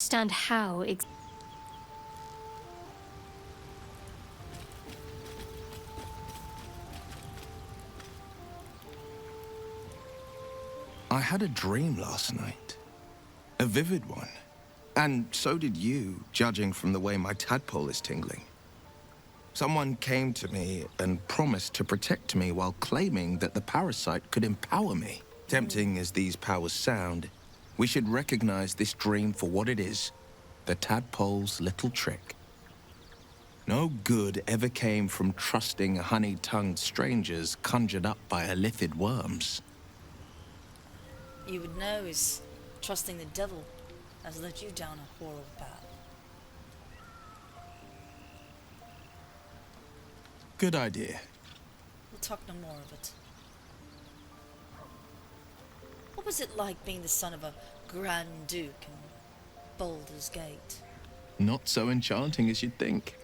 understand how I had a dream last night. A vivid one. And so did you, judging from the way my tadpole is tingling. Someone came to me and promised to protect me while claiming that the parasite could empower me. Tempting as these powers sound, we should recognize this dream for what it is, the tadpole's little trick. No good ever came from trusting honey-tongued strangers conjured up by illithid worms. You would know is trusting the devil has led you down a horrible path. Good idea. We'll talk no more of it. What was it like being the son of a Grand Duke in Baldur's Gate? Not so enchanting as you'd think.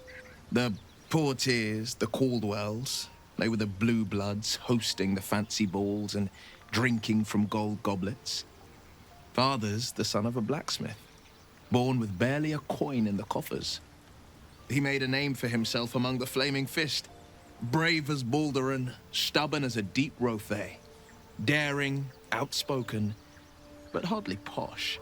The Portiers, the Caldwells, they were the blue bloods hosting the fancy balls and drinking from gold goblets. Father's the son of a blacksmith, born with barely a coin in the coffers. He made a name for himself among the Flaming Fist, brave as Baldur and stubborn as a deep Rothay, daring, outspoken, but hardly posh.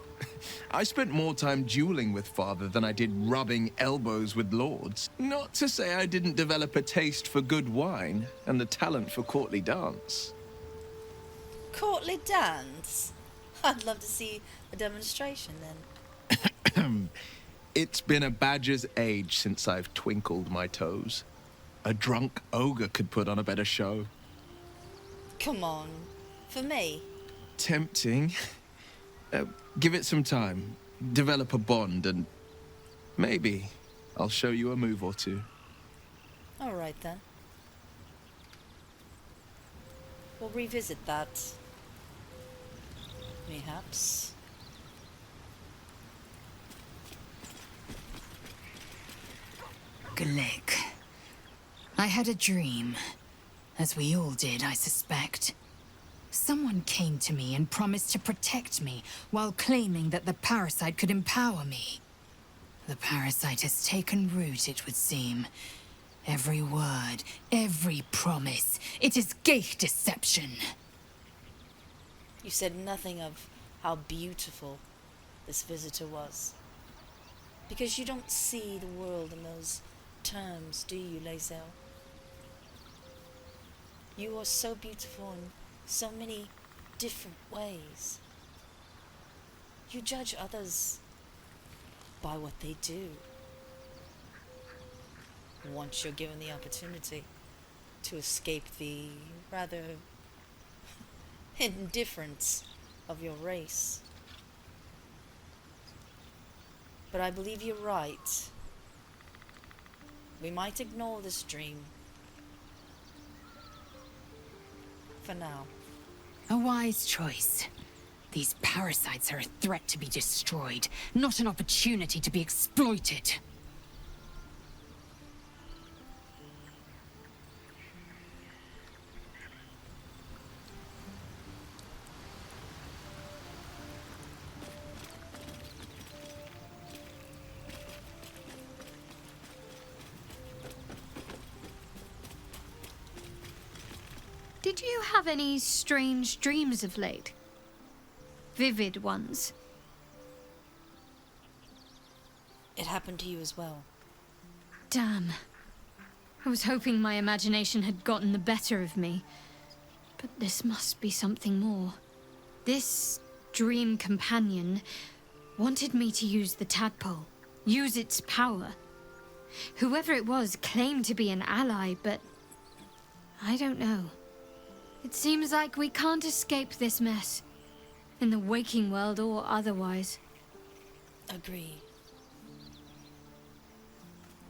I spent more time dueling with father than I did rubbing elbows with lords. Not to say I didn't develop a taste for good wine and the talent for courtly dance. Courtly dance? I'd love to see a demonstration then. It's been a badger's age since I've twinkled my toes. A drunk ogre could put on a better show. Come on, for me? Tempting. Give it some time, develop a bond, and maybe I'll show you a move or two. All right then. We'll revisit that. Perhaps. Glick. I had a dream. As we all did, I suspect. Someone came to me and promised to protect me while claiming that the parasite could empower me. The parasite has taken root, it would seem. Every word, every promise, it is gate deception. You said nothing of how beautiful this visitor was. Because you don't see the world in those terms, do you, Lae'zel? You are so beautiful in so many different ways. You judge others by what they do. Once you're given the opportunity to escape the rather indifference of your race. But I believe you're right. We might ignore this dream. For now. A wise choice. These parasites are a threat to be destroyed, not an opportunity to be exploited. Did you have any strange dreams of late? Vivid ones? It happened to you as well. Damn. I was hoping my imagination had gotten the better of me. But this must be something more. This dream companion wanted me to use the tadpole, use its power. Whoever it was claimed to be an ally, but I don't know. It seems like we can't escape this mess, in the waking world or otherwise. Agree.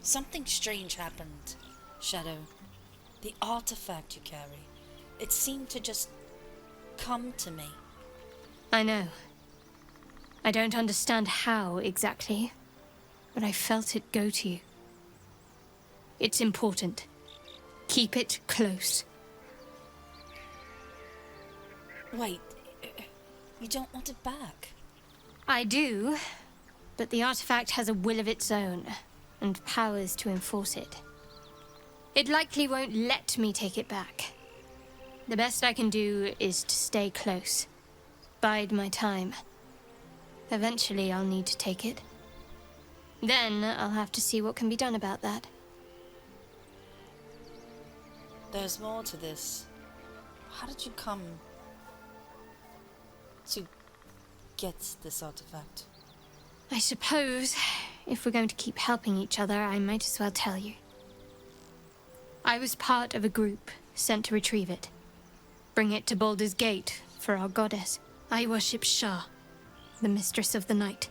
Something strange happened, Shadow. The artifact you carry, it seemed to just come to me. I know. I don't understand how exactly, but I felt it go to you. It's important. Keep it close. Wait, you don't want it back? I do, But the artifact has a will of its own, and powers to enforce it. It likely won't let me take it back. The best I can do is to stay close. Bide my time. Eventually, I'll need to take it. Then, I'll have to see what can be done about that. There's more to this. How did you come to get this artifact? I suppose, if we're going to keep helping each other, I might as well tell you. I was part of a group sent to retrieve it. Bring it to Baldur's Gate for our goddess. I worship Shah, the mistress of the night.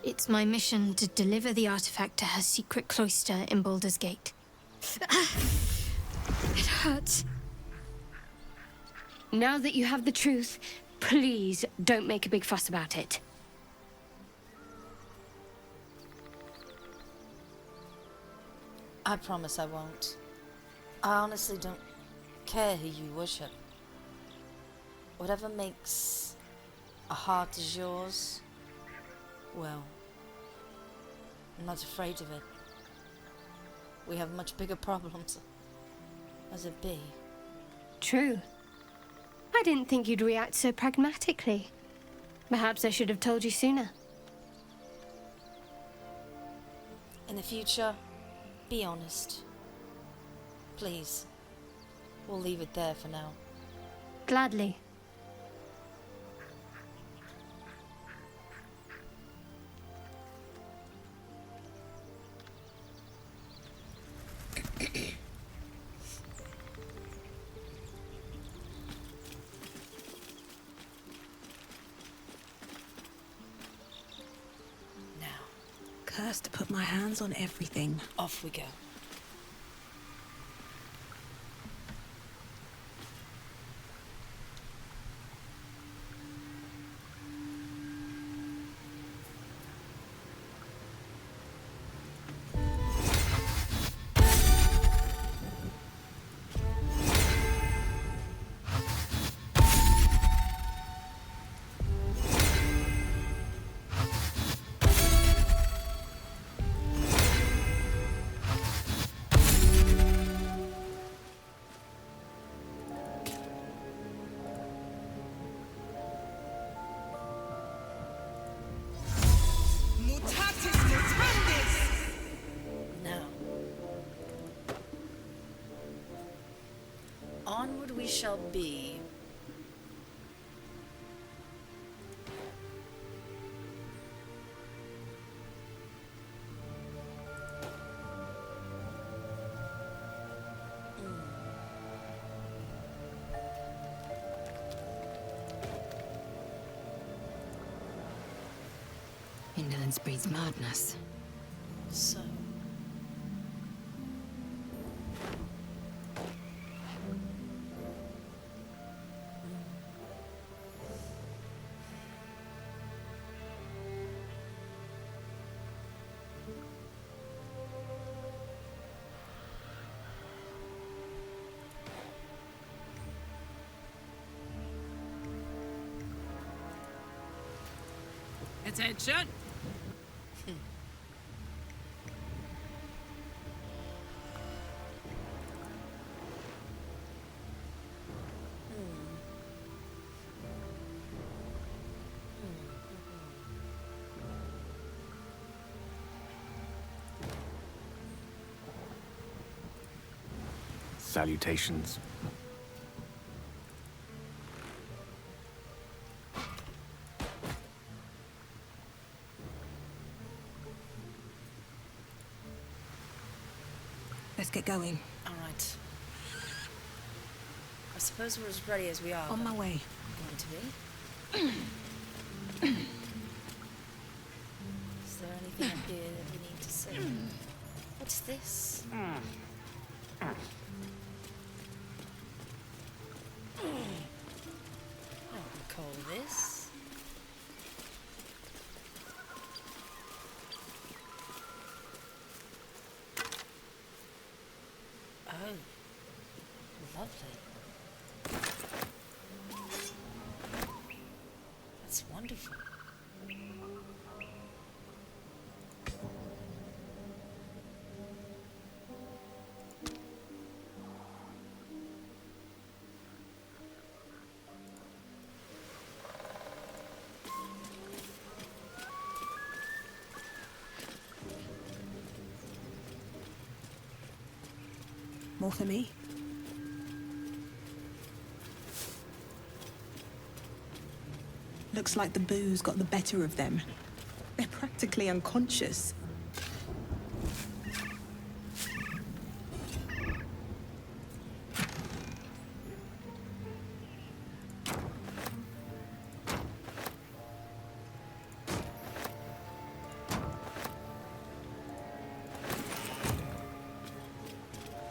It's my mission to deliver the artifact to her secret cloister in Baldur's Gate. It hurts. Now that you have the truth, please don't make a big fuss about it. I promise I won't. I honestly don't care who you worship. Whatever makes a heart as yours, well, I'm not afraid of it. We have much bigger problems as it be. True. I didn't think you'd react so pragmatically. Perhaps I should have told you sooner. In the future, be honest. Please. We'll leave it there for now. Gladly. Now, Cursed to put my hands on everything. off we go. Now, onward we shall be. Indolence breeds madness. So, Attention! Salutations. Let's get going. all right. I suppose we're as ready as we are. On my way. Going to be. Is there anything up here that we need to say? What's this? I don't recall this. Oh, lovely. That's wonderful. More for me? Looks like the booze got the better of them. They're practically unconscious.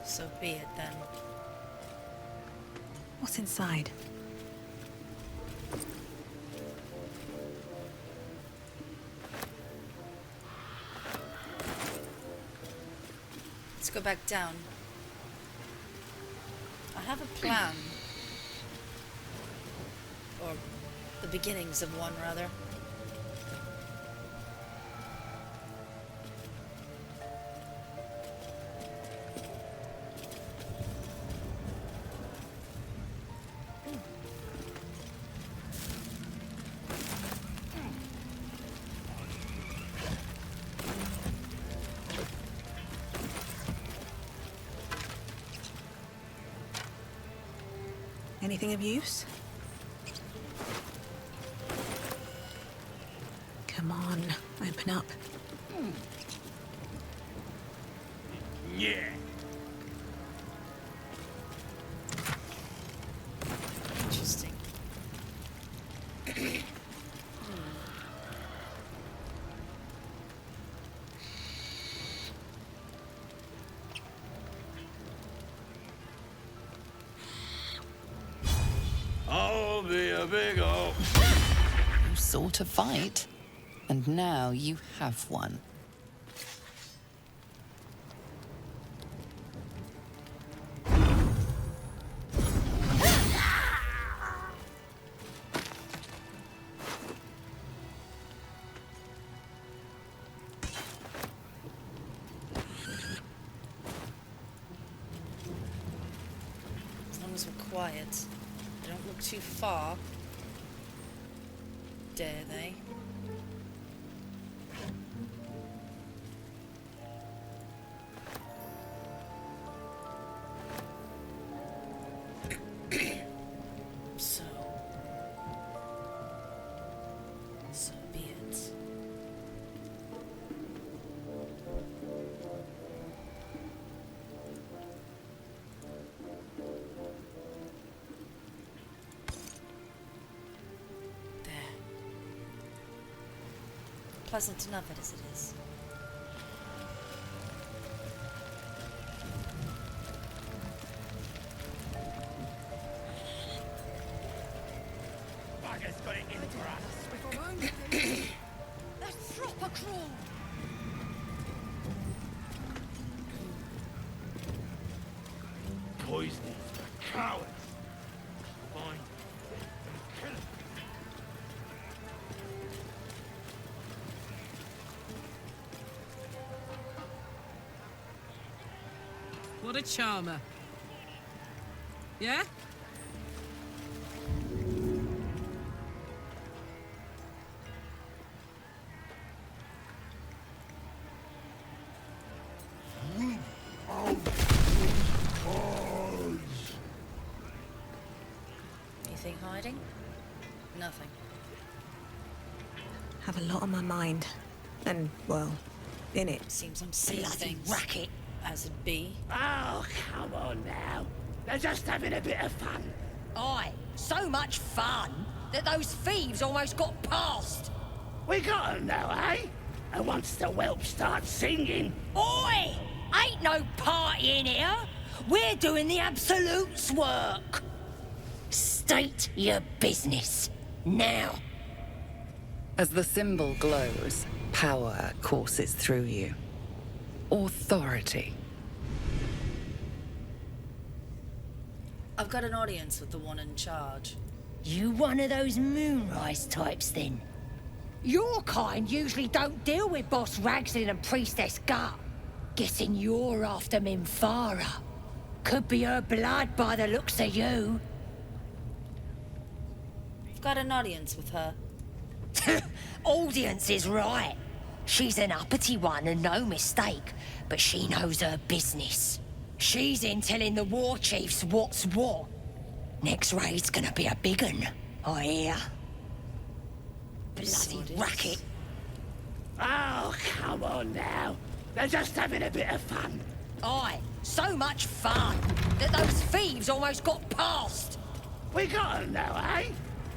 So be it then. What's inside? Let's go back down. I have a plan. Or the beginnings of one, rather. Anything of use? Come on, open up. Yeah. Interesting. I'll be a big ol'. You sought a fight, and now you have one. As long as we're quiet. They don't look too far. Dare they? So be it. There. Pleasant enough as it is. Bugger's got it in for us. Let's drop a crawl. Poisoning for cowards. Fine. Kill him. What a charmer. Yeah? Anything hiding? Nothing. Have a lot on my mind. And, well, in it. Seems I'm seeing things racket. as it be. Oh, come on now. They're just having a bit of fun. Aye, so much fun that those thieves almost got past. We got 'em now, eh? And once the whelp starts singing, Oi! Ain't no party in here. We're doing the Absolute's work. State your business. Now. As the symbol glows, power courses through you. Authority. I've got an audience with the one in charge. You one of those moonrise types, then? Your kind usually don't deal with Boss Ragslin and Priestess Gut. Guessing you're after Minfara. Could be her blood by the looks of you. I've got an audience with her. Audience is right. She's an uppity one and no mistake, but she knows her business. She's in telling the war chiefs what's what. Next raid's gonna be a big un, I hear. Bloody racket. Oh, come on now. They're just having a bit of fun. Aye, so much fun that those thieves almost got past. We got 'em now, eh?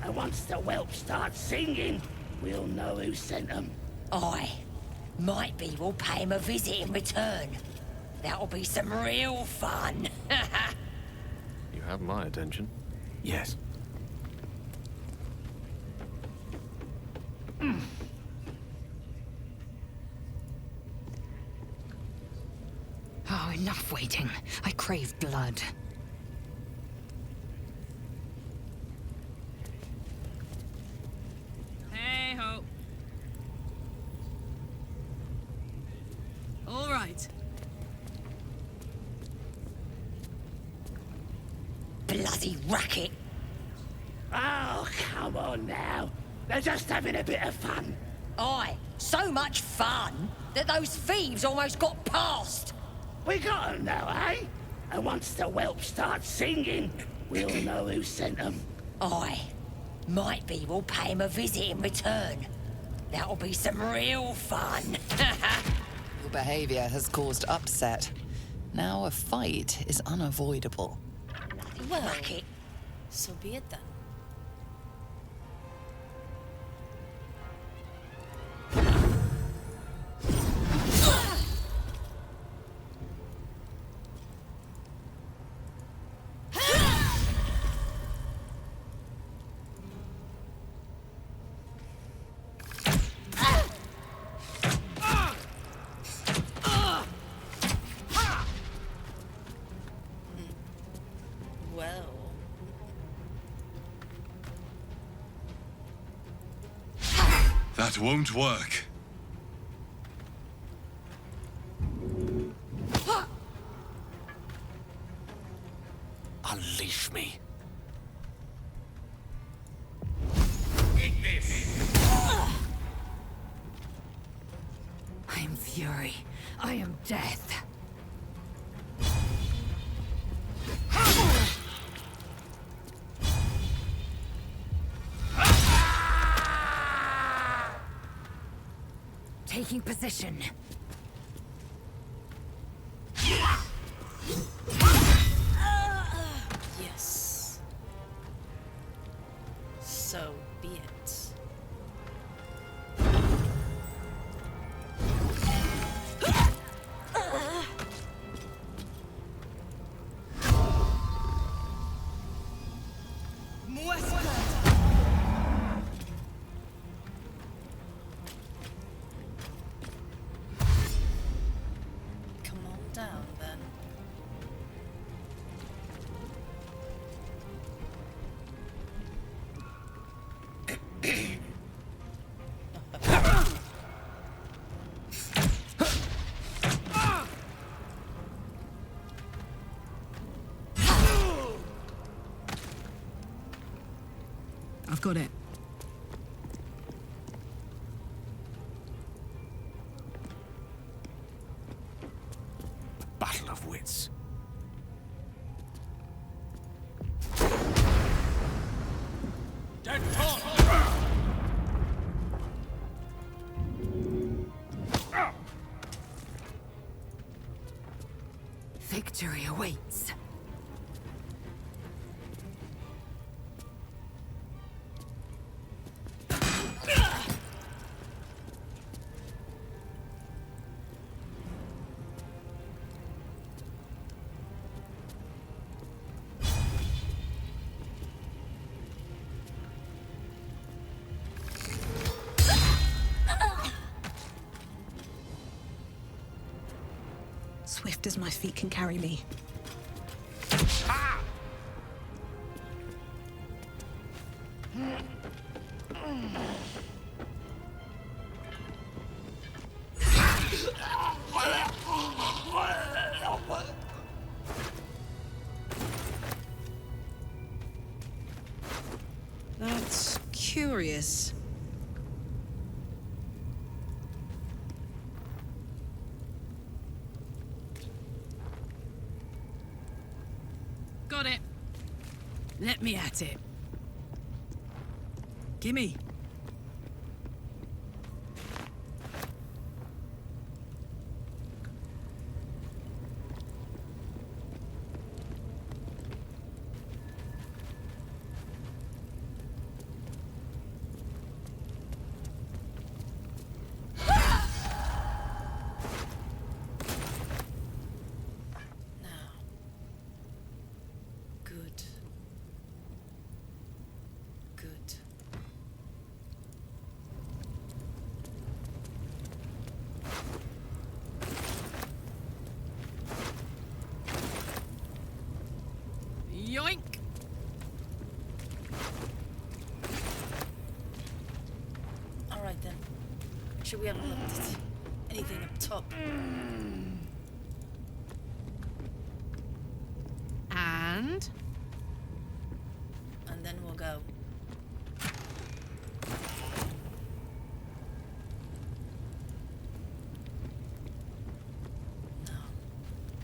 And once the whelp starts singing, we'll know who sent 'em. Aye. Might be we'll pay him a visit in return. That'll be some real fun. You have my attention. Yes. Oh, enough waiting. I crave blood. Hey ho. All right. Bloody racket. Oh, come on now. They're just having a bit of fun. Aye, so much fun that those thieves almost got past. We got 'em now, eh? And once the whelp starts singing, we'll know who sent 'em. Aye. Might be we'll pay him a visit in return. That'll be some real fun. Your behavior has caused upset. Now a fight is unavoidable. Well, Racket. so be it then. Well, That won't work. Unleash me. I am fury. I am death. Taking position. yes. So be it. Come on down then. I've got it. Battle of wits. Victory awaits. Swift as my feet can carry me. That's curious. Got it. Let me at it. Gimme. Good. Good. Yoink! Alright then. Should we have looked at anything up top? And? And then we'll go. No.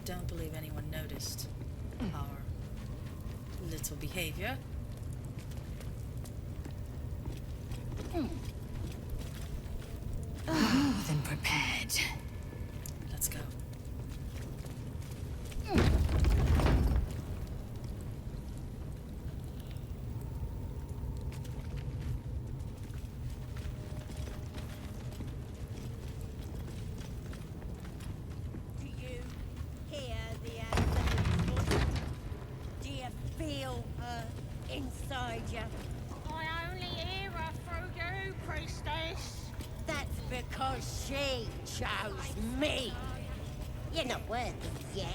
Don't believe anyone noticed our little behavior. More than prepared. Let's go. Do you hear the Ancestor's voice? Do you feel her inside you? I only hear her through you, priestess. That's because she chose me. You're not worthy yet.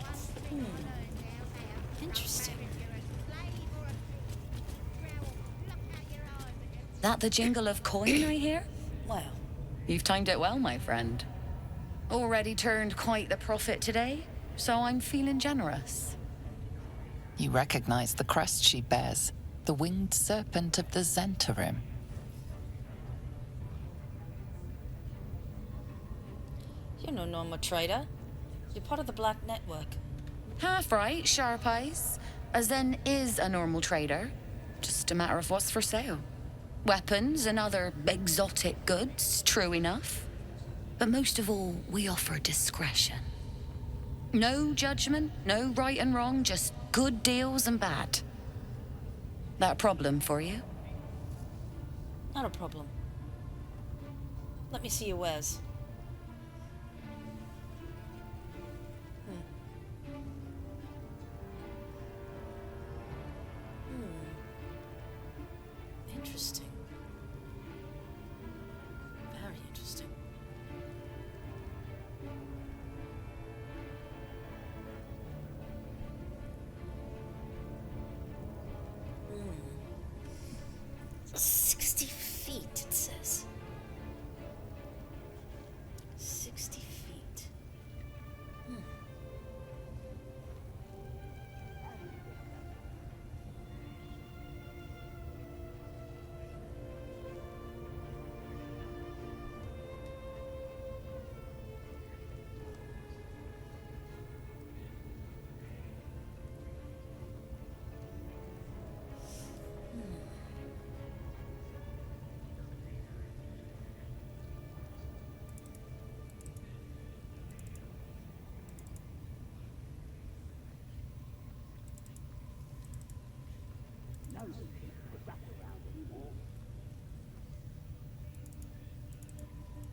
Interesting. That the jingle of coin I hear? Well, You've timed it well, my friend. Already turned quite the profit today, so I'm feeling generous. You recognize the crest she bears, the winged serpent of the Zentarim. you're no normal trader. You're part of the Black Network. Half right, sharp eyes. A Zen is a normal trader. Just a matter of what's for sale. Weapons and other exotic goods, true enough. But most of all, we offer discretion. No judgment, no right and wrong, just good deals and bad. That a problem for you? Not a problem. Let me see your wares. Interesting. Very interesting. Hmm. 60 feet, it says. 60 feet. Hmm.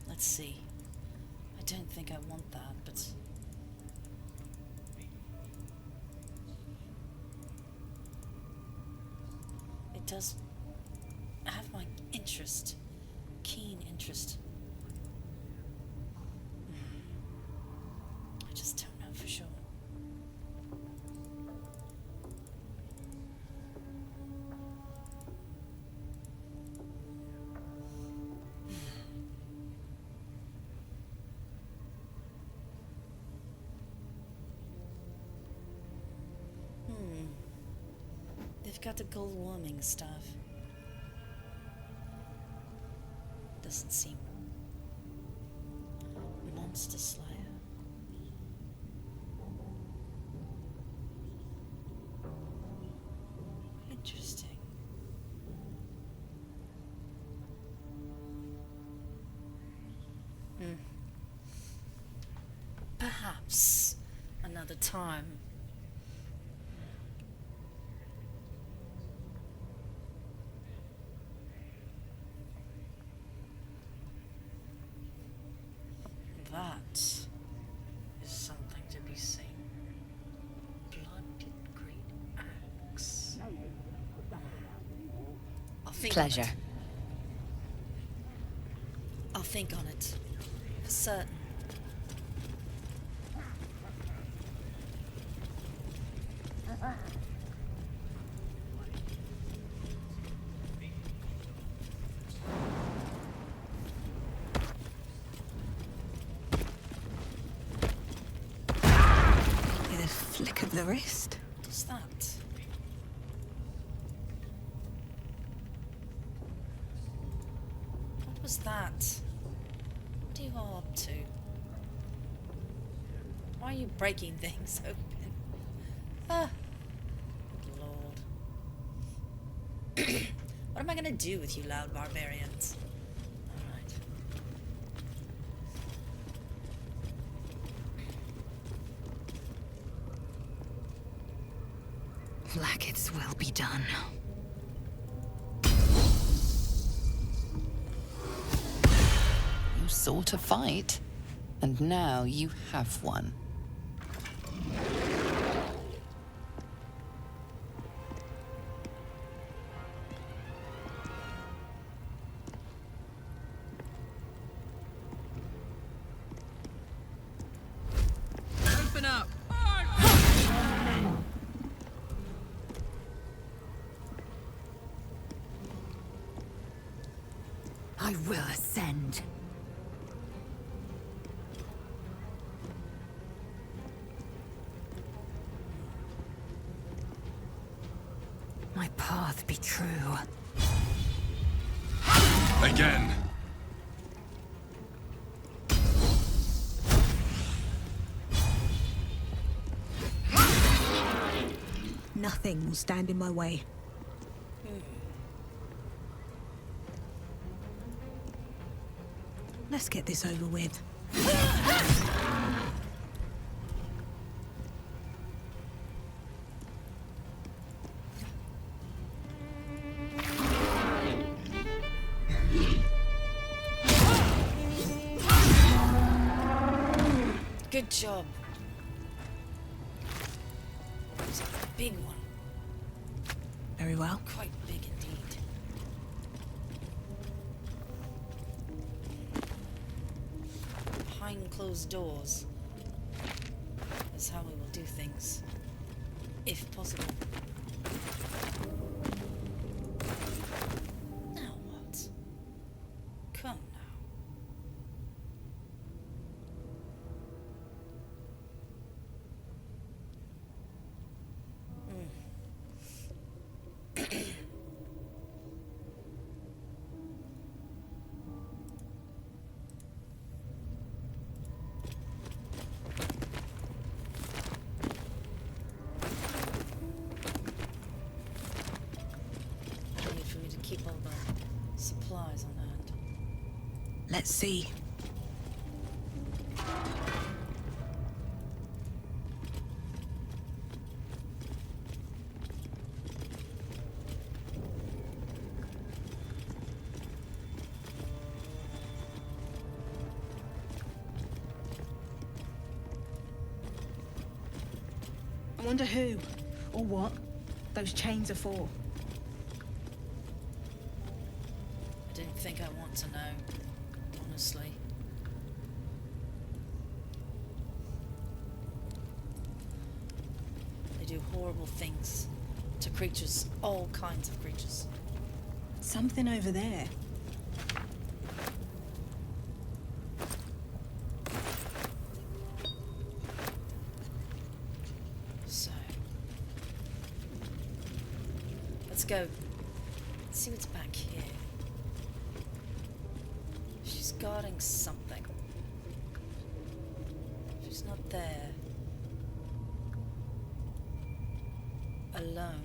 Let's see. I don't think I want that, but... it does have my interest. Keen interest. I just don't know for sure. They've got the gold warming stuff. Doesn't seem... Monster Slayer. perhaps another time. That is something to be seen. Blooded great axe. I'll think Pleasure. on it. I'll think on it. For certain. With a flick of the wrist. What's that? What was that? What are you all up to? Why are you breaking things open? Ah, Lord. What am I gonna do with you loud barbarians? Alright. Lackets will be done. You sought a fight, and now you have one. Open up. I will ascend. My path be true. Again. Nothing will stand in my way. Let's get this over with. Good job. It's a big one. Very well. Quite big indeed. Behind closed doors is how we will do things, if possible. Now what? Come now. Need for me to keep all the supplies on hand. Let's see. I wonder who or what those chains are for. I didn't think I want to know, honestly. They do horrible things to creatures, all kinds of creatures. Something over there. So, let's go. Let's see what's back here. She's guarding something. She's not there. Alone.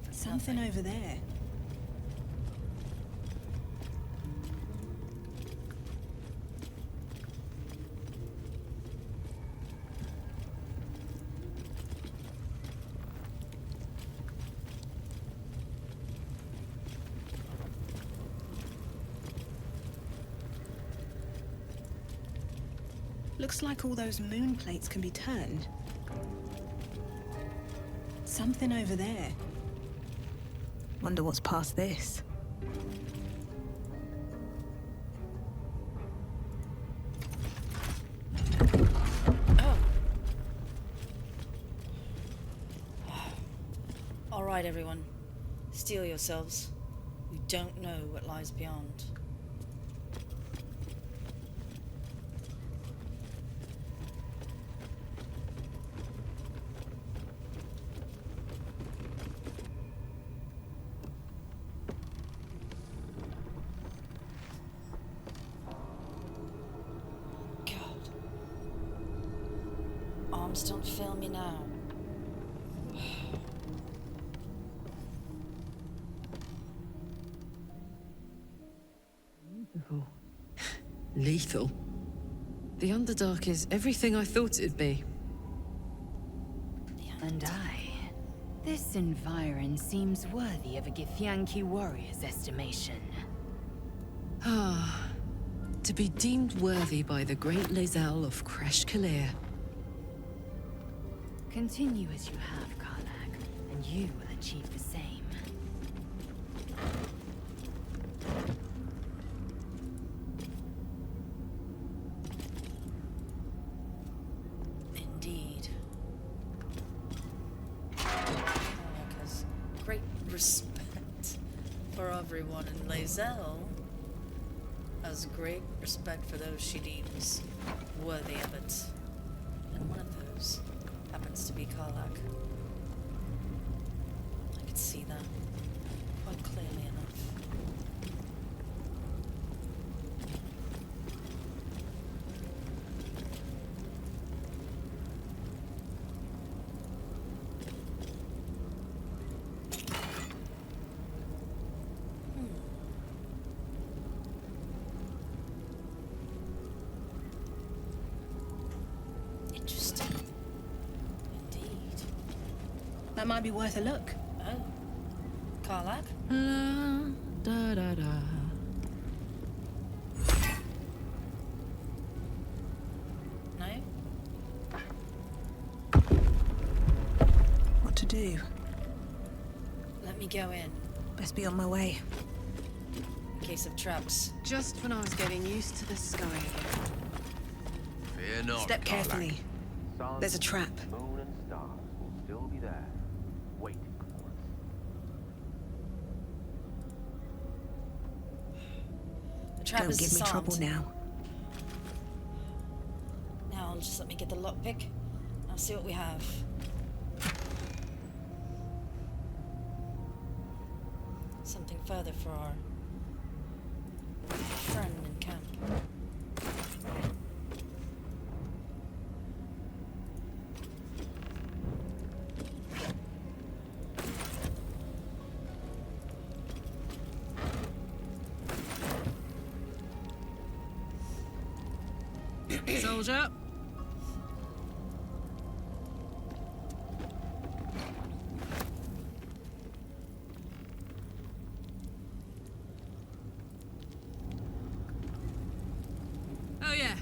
For Something nothing. over there. Looks like all those moon plates can be turned. Something over there. Wonder what's past this. Oh. All right, everyone. Steel yourselves. We don't know what lies beyond. Arms don't fail me now. Beautiful. Lethal. The Underdark is everything I thought it'd be. And this environ seems worthy of a Githyanki warrior's estimation. Ah, to be deemed worthy by the great Lae'zel of Cadence Ka'lir. Continue as you have, Karlak, and you will achieve the same. Indeed. Karlak has great respect for everyone, and Lae'zel has great respect for those she deems worthy of it. And one of those happens to be Karlak. I could see that quite clearly enough. Interesting. Indeed. That might be worth a look. Oh. Karlak? La, da, da, da. No? What to do? Let me go in. Best be on my way. In case of traps. Just when I was getting used to the sky again. Fear not, Step carefully. There's a trap. Moon and stars will still be there, waiting for us. The trap Don't is give me disarmed. trouble now. Now just let me get the lockpick. I'll see what we have. Something further for our friend in camp. Soldier. Oh yeah.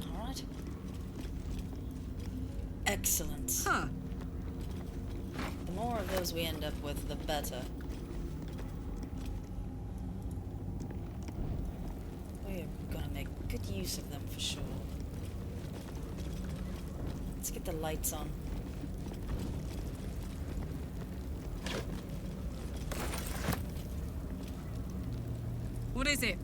All right. Excellent. Huh. The more of those we end up with, the better. We're gonna make good use of them for sure. Let's get the lights on. What is it?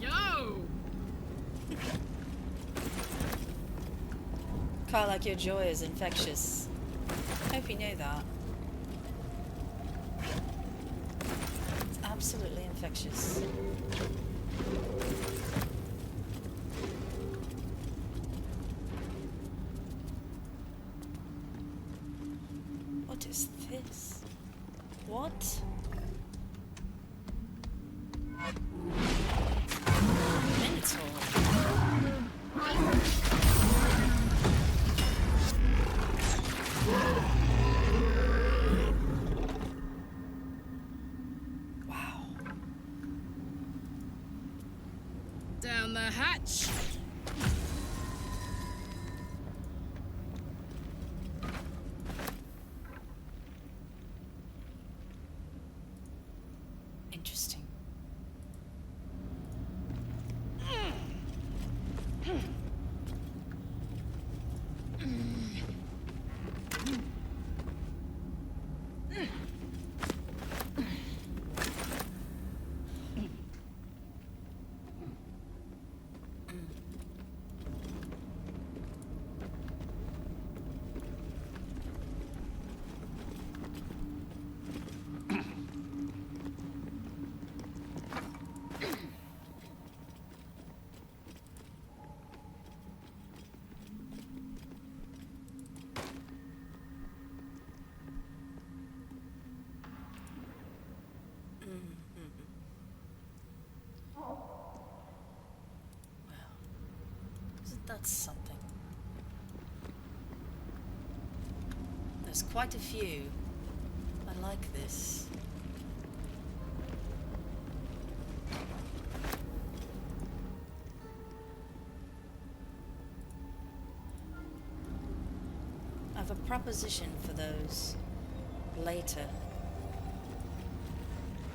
Yo! Karlak, your joy is infectious. Hope you know that. It's absolutely infectious. What What is this? What? Minotaur. Wow. Down the hatch. Interesting. That's something. There's quite a few. I like this. I have a proposition for those later.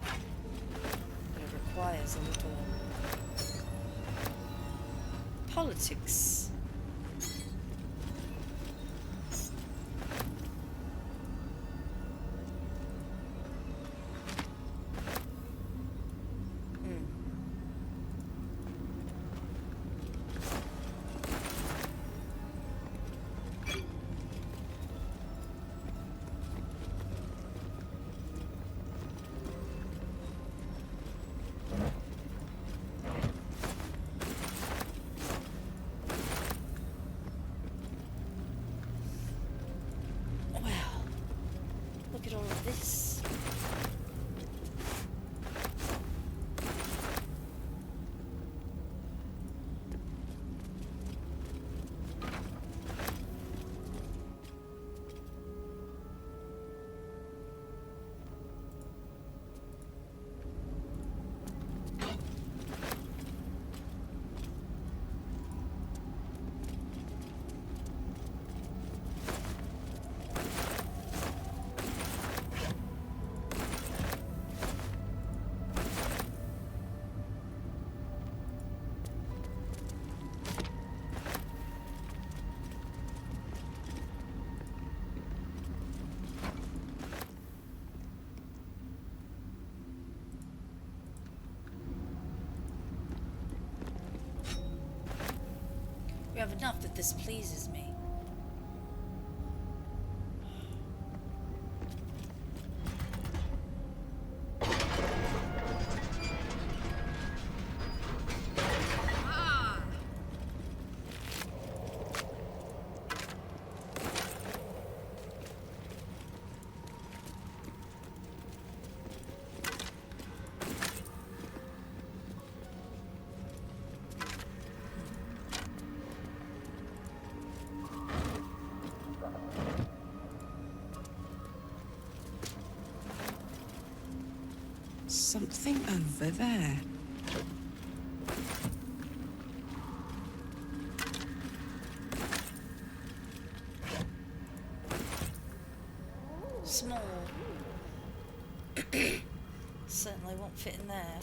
But it requires a little politics. Look at all of this. We have enough that this pleases me. Something over there. Small. Certainly won't fit in there.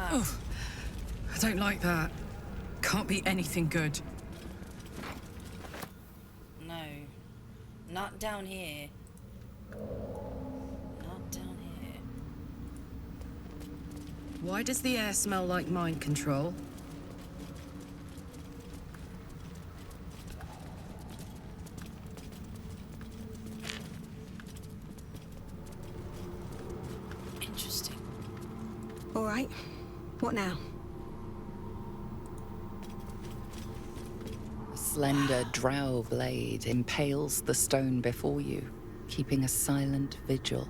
Oh, I don't like that. Can't be anything good. Not down here. Not down here. Why does the air smell like mind control? Interesting. All right. What now? A slender drow blade impales the stone before you, keeping a silent vigil.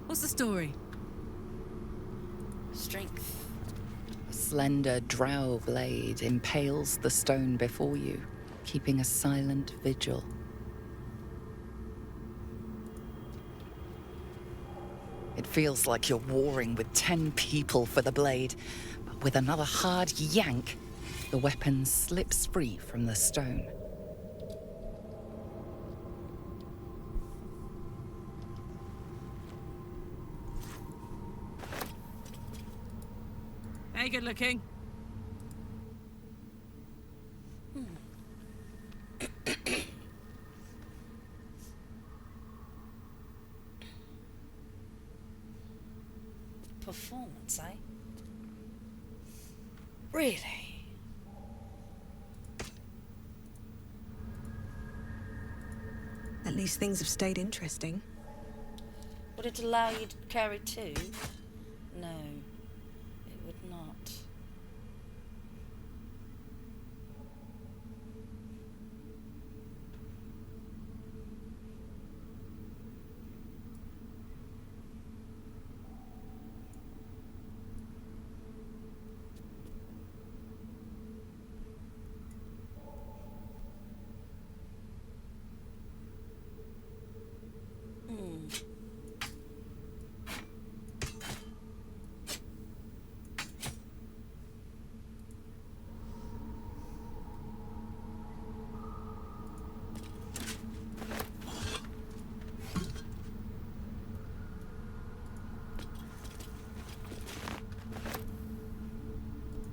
What's the story? Strength. A slender drow blade impales the stone before you, keeping a silent vigil. It feels like you're warring with 10 people for the blade, but with another hard yank, the weapon slips free from the stone. Hey, good looking. Performance, eh? Really? At least things have stayed interesting. Would it allow you to carry two? No, it would not.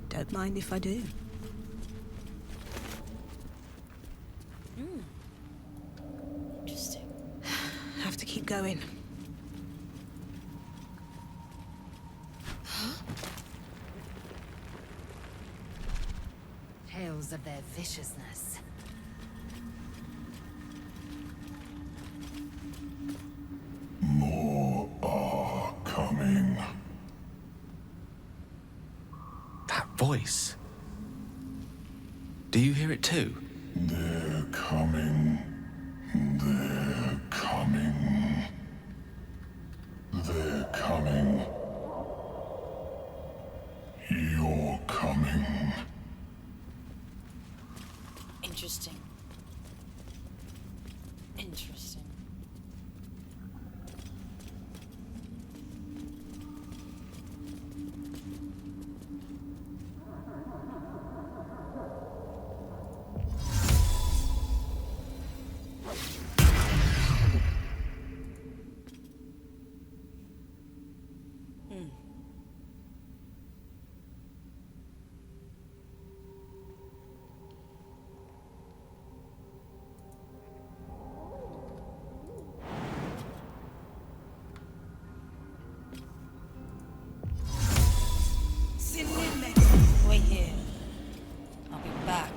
Don't mind if I do. Interesting. Have to keep going. Tales of their viciousness. More are coming. That voice. Do you hear it too? They're coming. They're coming. They're coming. You're coming. Interesting. Interesting. Wait here. I'll be back.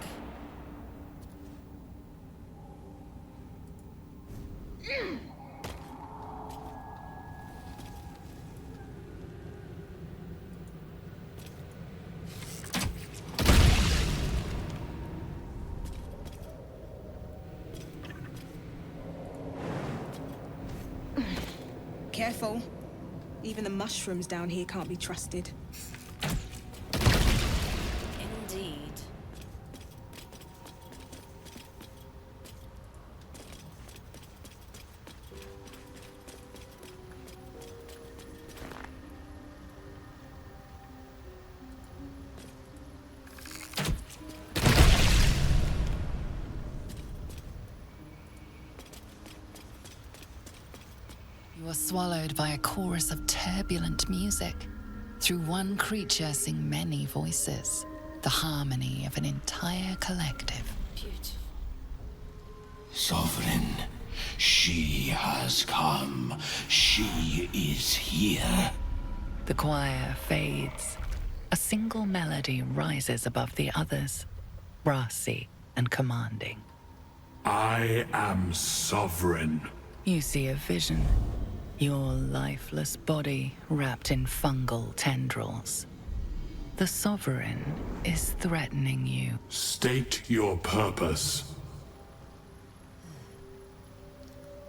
Careful. Even the mushrooms down here can't be trusted. Indeed. You are swallowed by a chorus of turbulent music. Through one creature sing many voices, the harmony of an entire collective. Beautiful. Sovereign, she has come. She is here. The choir fades. A single melody rises above the others, brassy and commanding. I am sovereign. You see a vision. Your lifeless body wrapped in fungal tendrils. The Sovereign is threatening you. State your purpose.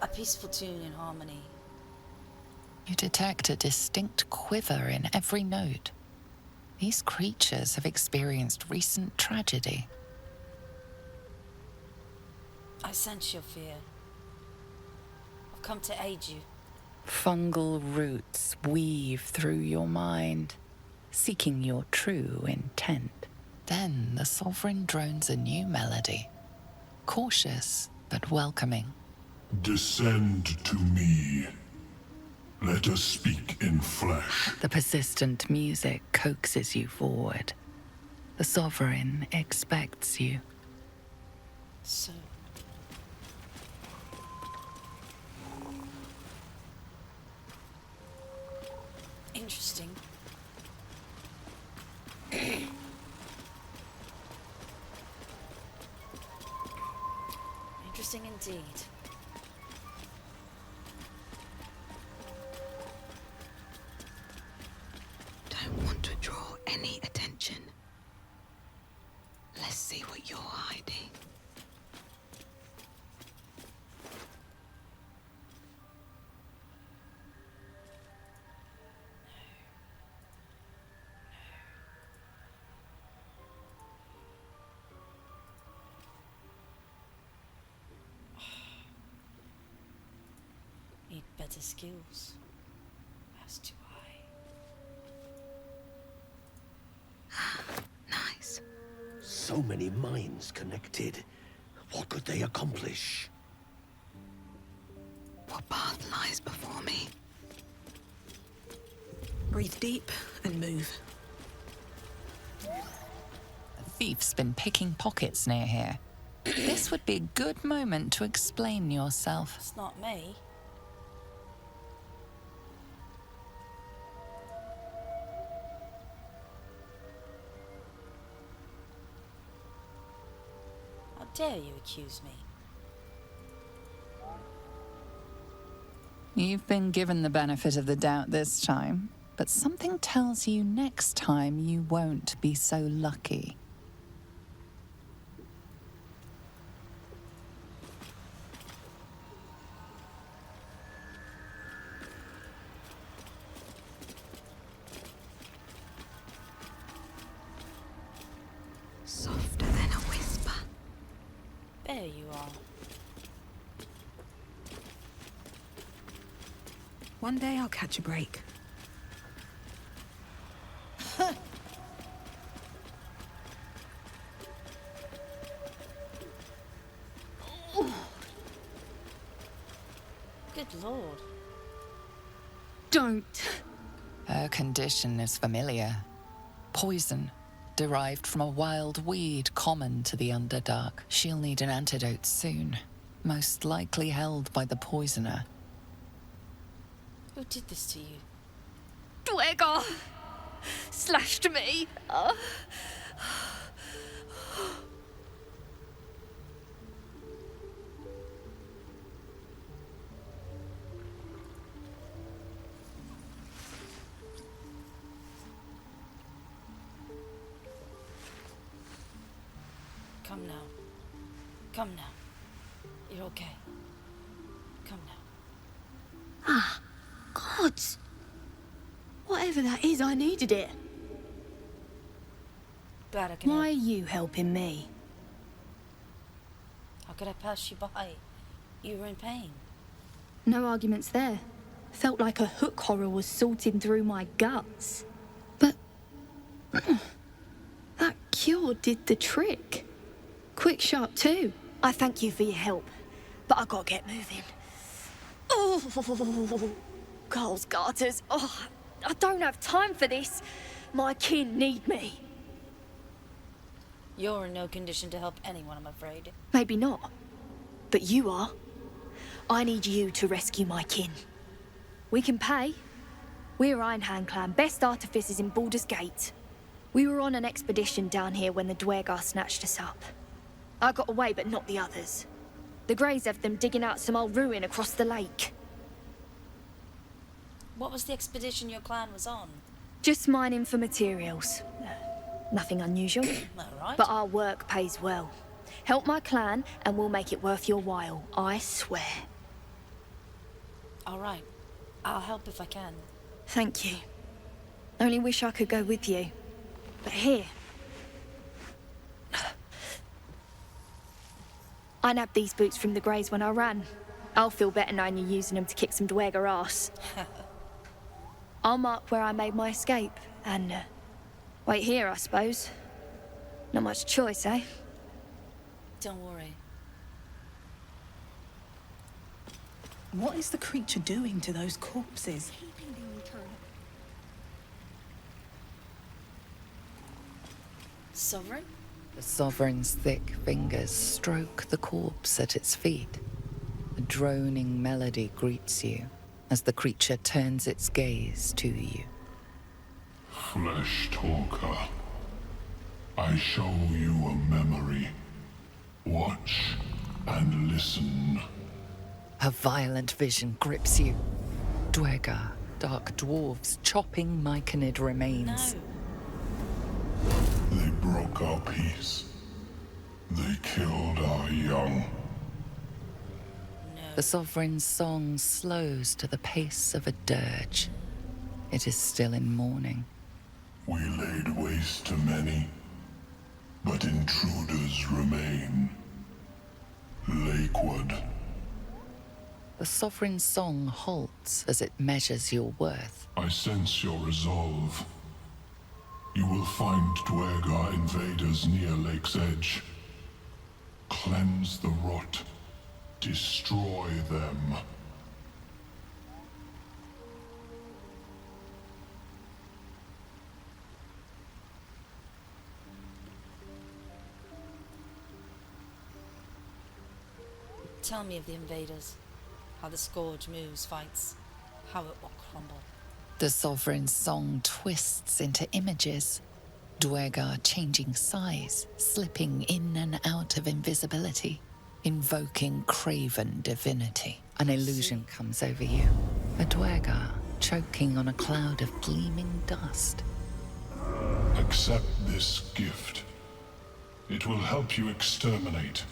A peaceful tune in harmony. You detect a distinct quiver in every note. These creatures have experienced recent tragedy. I sense your fear. I've come to aid you. Fungal roots weave through your mind, seeking your true intent. Then the Sovereign drones a new melody, cautious but welcoming. Descend to me. Let us speak in flesh. The persistent music coaxes you forward. The Sovereign expects you. So... interesting. Interesting indeed. Don't want to draw any attention. Let's see what you're hiding. Need better skills. As do I. Nice. So many minds connected. What could they accomplish? What path lies before me? Breathe deep and move. A thief's been picking pockets near here. This would be a good moment to explain yourself. It's not me. How dare you accuse me? You've been given the benefit of the doubt this time, but something tells you next time you won't be so lucky. Softer than a whisper. There you are. One day I'll catch a break. Good Lord. Don't. Her condition is familiar. Poison, derived from a wild weed common to the Underdark. She'll need an antidote soon, most likely held by the poisoner. Who did this to you? Dwegar slashed me. Come now. Come now. You're okay. Come now. Ah, gods. Whatever that is, I needed it. Glad I can Why are help. you helping me? How could I pass you by? You were in pain. No arguments there. Felt like a hook horror was sorting through my guts. But... that cure did the trick. Quick, sharp too. I thank you for your help, but I gotta get moving. Oh, Carl's garters. Oh, I don't have time for this. My kin need me. You're in no condition to help anyone, I'm afraid. Maybe not. But you are. I need you to rescue my kin. We can pay. We're Iron Hand Clan, best artificers in Baldur's Gate. We were on an expedition down here when the Dwergar snatched us up. I got away, but not the others. The Greys have them digging out some old ruin across the lake. What was the expedition your clan was on? Just mining for materials. Nothing unusual. Alright. But our work pays well. Help my clan and we'll make it worth your while, I swear. Alright. I'll help if I can. Thank you. Only wish I could go with you. But here... I nabbed these boots from the Greys when I ran. I'll feel better knowing you're using them to kick some Dwergar ass. I'll mark where I made my escape, and wait here, I suppose. Not much choice, eh? Don't worry. What is the creature doing to those corpses? Sovereign? The Sovereign's thick fingers stroke the corpse at its feet. A droning melody greets you as the creature turns its gaze to you. Flesh talker, I show you a memory. Watch and listen. A violent vision grips you. Dwergar, dark dwarves chopping myconid remains. No. They broke our peace. They killed our young. The Sovereign's song slows to the pace of a dirge. It is still in mourning. We laid waste to many, but intruders remain. Lakewood. The Sovereign's song halts as it measures your worth. I sense your resolve. You will find Dwergar invaders near Lake's Edge. Cleanse the rot. Destroy them. Tell me of the invaders. How the Scourge moves, fights. How it will crumble. The Sovereign's song twists into images. Dwergar changing size, slipping in and out of invisibility, invoking craven divinity. An illusion comes over you. A Dwergar choking on a cloud of gleaming dust. Accept this gift. It will help you exterminate.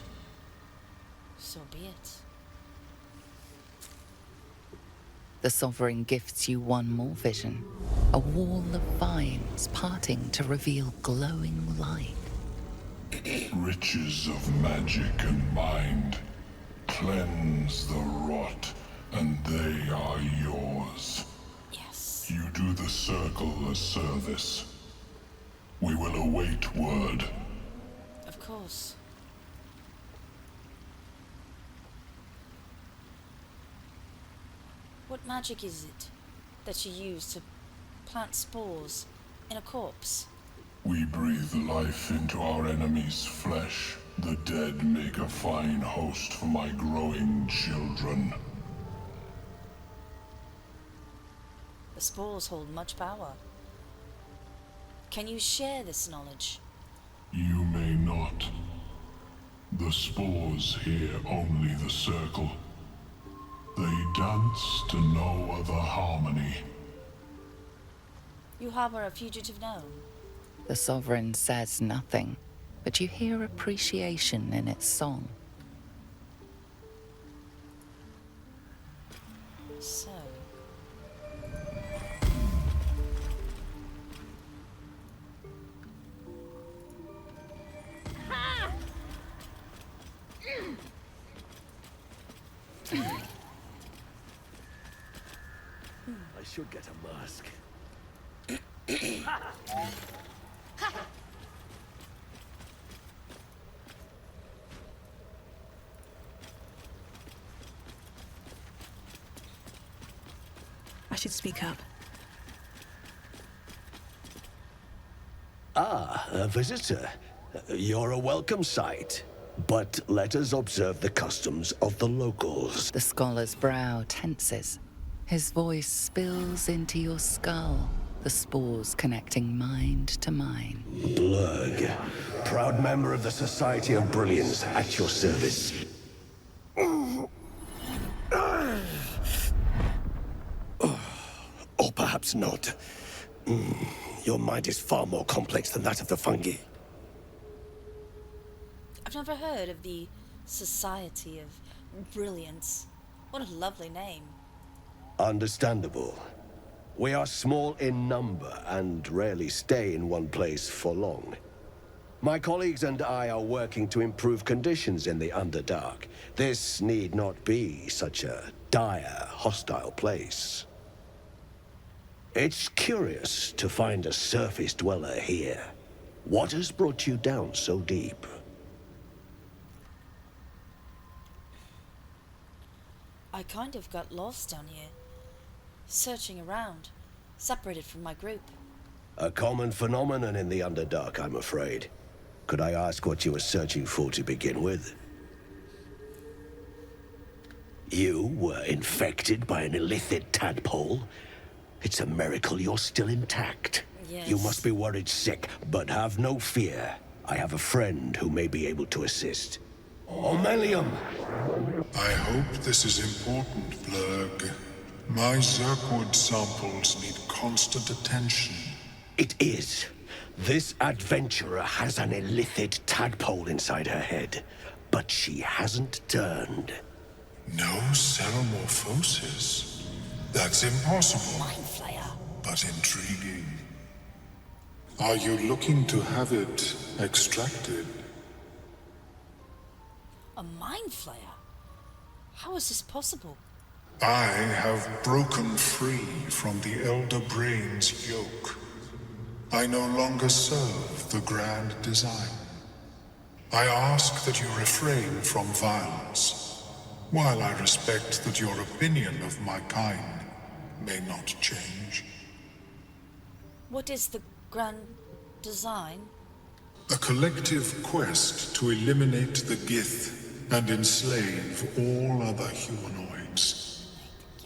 So be it. The Sovereign gifts you one more vision. A wall of vines parting to reveal glowing light. Riches of magic and mind. Cleanse the rot, and they are yours. Yes. You do the circle a service. We will await word. Of course. What magic is it that you use to plant spores in a corpse? We breathe life into our enemy's flesh. The dead make a fine host for my growing children. The spores hold much power. Can you share this knowledge? You may not. The spores hear only the circle. They dance to no other harmony. You harbor a fugitive gnome. The Sovereign says nothing, but you hear appreciation in its song. So... I should get a mask. I should speak up. Ah, a visitor. You're a welcome sight. But let us observe the customs of the locals. The scholar's brow tenses. His voice spills into your skull, the spores connecting mind to mind. Blurg, proud member of the Society of Brilliance, at your service. Or perhaps not. Your mind is far more complex than that of the fungi. I've never heard of the Society of Brilliance. What a lovely name. Understandable. We are small in number and rarely stay in one place for long. My colleagues and I are working to improve conditions in the Underdark. This need not be such a dire, hostile place. It's curious to find a surface dweller here. What has brought you down so deep? I kind of got lost down here, searching around, separated from my group. A common phenomenon in the Underdark, I'm afraid. Could I ask what you were searching for to begin with? You were infected by an illithid tadpole? It's a miracle you're still intact. Yes. You must be worried sick, but have no fear. I have a friend who may be able to assist. Omelium! I hope this is important, Blurg. My Zerkwood samples need constant attention. It is. This adventurer has an illithid tadpole inside her head, but she hasn't turned. No cell morphosis? That's impossible. Mindflayer. But intriguing. Are you looking to have it extracted? A Mindflayer? How is this possible? I have broken free from the Elder Brain's yoke. I no longer serve the grand design. I ask that you refrain from violence, while I respect that your opinion of my kind may not change. What is the grand design? A collective quest to eliminate the Gith and enslave all other humanoids.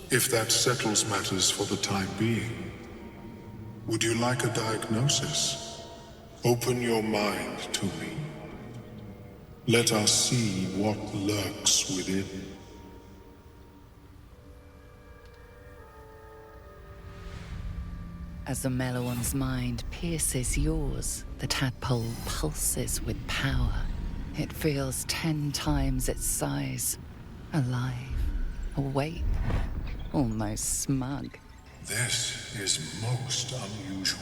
If that settles matters for the time being, would you like a diagnosis? Open your mind to me. Let us see what lurks within. As the Meloan's mind pierces yours, the tadpole pulses with power. It feels 10 times its size. Alive, awake, almost smug. This is most unusual.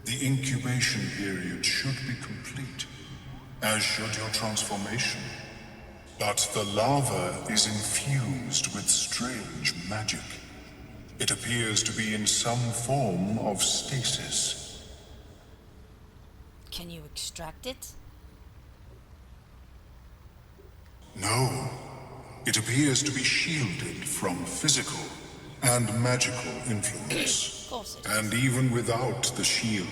The incubation period should be complete, as should your transformation. But the larva is infused with strange magic. It appears to be in some form of stasis. Can you extract it? No. It appears to be shielded from physical and magical influence. Of course it is. And even without the shield,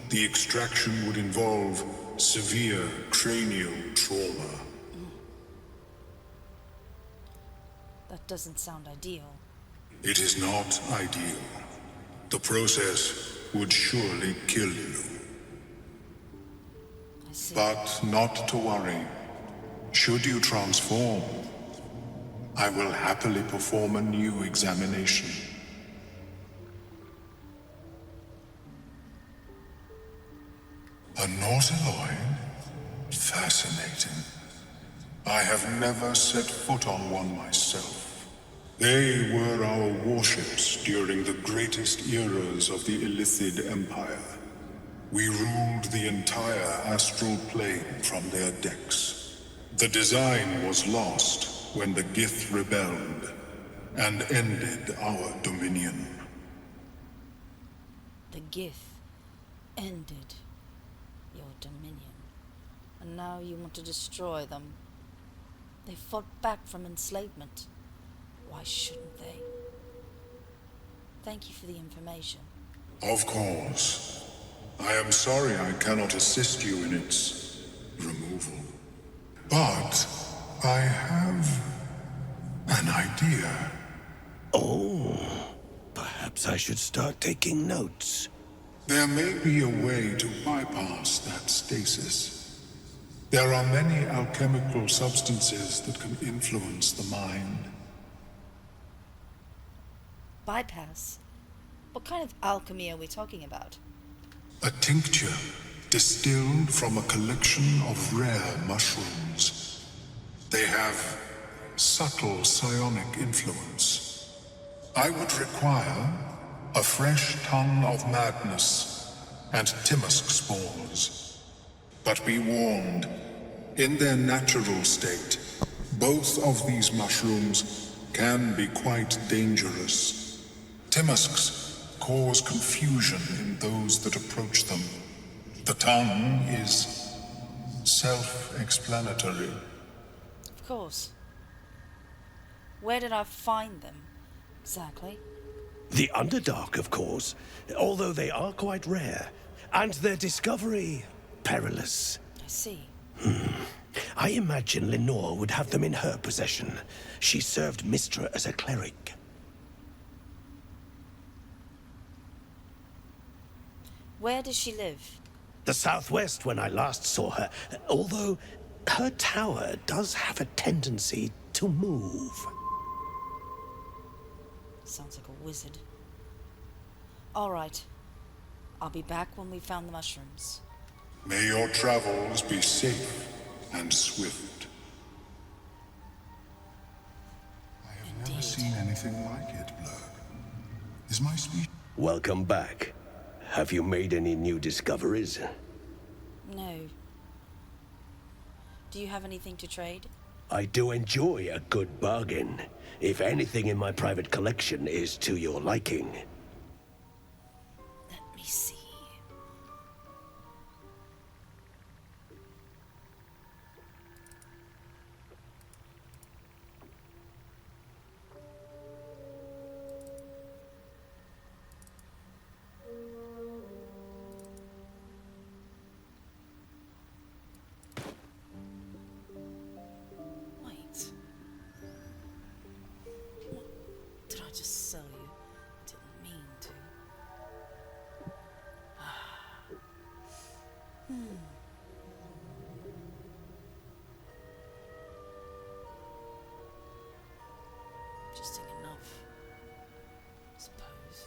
the extraction would involve severe cranial trauma. That doesn't sound ideal. It is not ideal. The process would surely kill you. I see. But not to worry. Should you transform, I will happily perform a new examination. A Nautiloid? Fascinating. I have never set foot on one myself. They were our warships during the greatest eras of the Illithid Empire. We ruled the entire astral plane from their decks. The design was lost when the Gith rebelled and ended our dominion. The Gith ended your dominion. And now you want to destroy them. They fought back from enslavement. Why shouldn't they? Thank you for the information. Of course. I am sorry I cannot assist you in its removal. But I have an idea. Oh, perhaps I should start taking notes. There may be a way to bypass that stasis. There are many alchemical substances that can influence the mind. Bypass? What kind of alchemy are we talking about? A tincture distilled from a collection of rare mushrooms. They have subtle psionic influence. I would require a fresh tongue of madness and Timosk spores. But be warned, in their natural state, both of these mushrooms can be quite dangerous. Timusks cause confusion in those that approach them. The tongue is self-explanatory. Of course. Where did I find them, exactly? The Underdark, of course, although they are quite rare, and their discovery perilous. I see. I imagine Lenore would have them in her possession. She served Mistra as a cleric. Where does she live? The southwest when I last saw her, although her tower does have a tendency to move. Sounds like a wizard. All right. I'll be back when we found the mushrooms. May your travels be safe and swift. I have never seen anything like it, Blurg. Is my speech... Welcome back. Have you made any new discoveries? No. Do you have anything to trade? I do enjoy a good bargain, if anything in my private collection is to your liking. Let me see. Wait. What did I just sell you? I didn't mean to. Interesting enough, I suppose.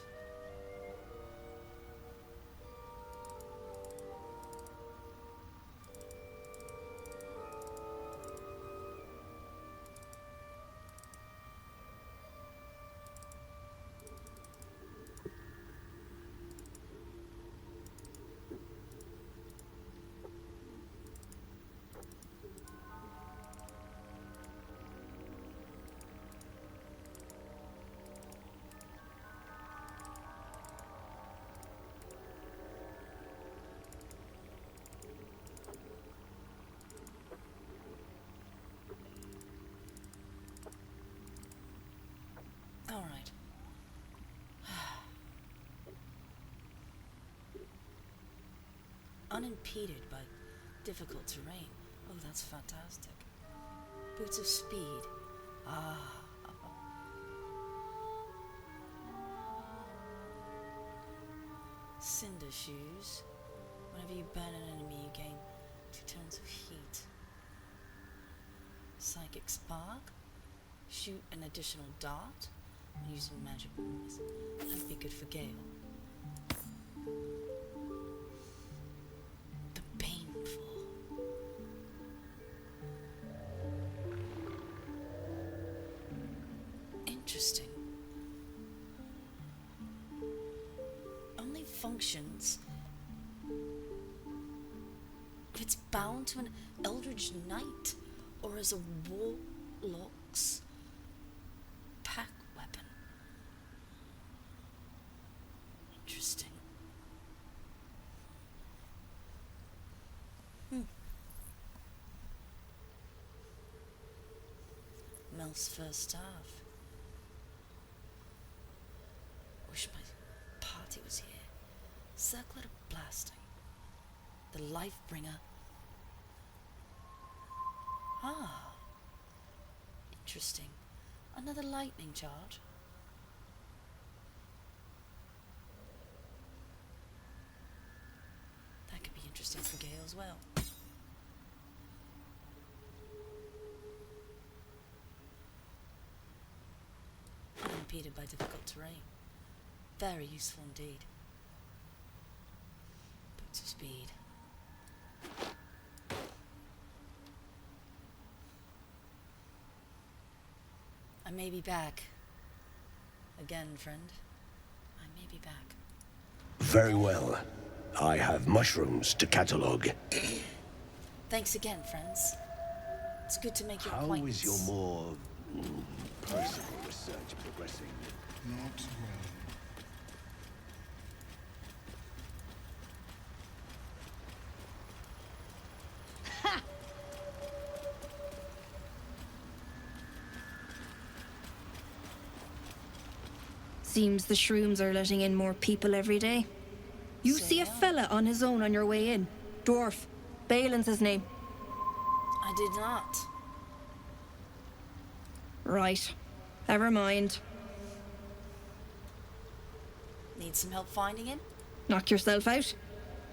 All right. Unimpeded by difficult terrain. Oh, that's fantastic. Boots of speed. Ah. Cinder shoes. Whenever you burn an enemy, you gain 2 turns of heat. Psychic spark. Shoot an additional dart when using magic moves. That'd be good for Gale. The Baneful. Interesting. Only functions if it's bound to an Eldritch Knight or as a warlock's pack weapon. Interesting. Mel's first staff. Wish my party was here. Circlet of blasting. The Lifebringer. Ah. Interesting. Another lightning charge. That could be interesting for Gale as well. Unimpeded by difficult terrain. Very useful indeed. Boots of speed. I may be back. Again, friend. I may be back. Very well. I have mushrooms to catalogue. Thanks again, friends. It's good to make your How acquaintance. is your more personal research progressing? Not well. Seems the shrooms are letting in more people every day. You see a fella on his own on your way in. Dwarf. Balin's his name. I did not. Right. Never mind. Need some help finding him? Knock yourself out.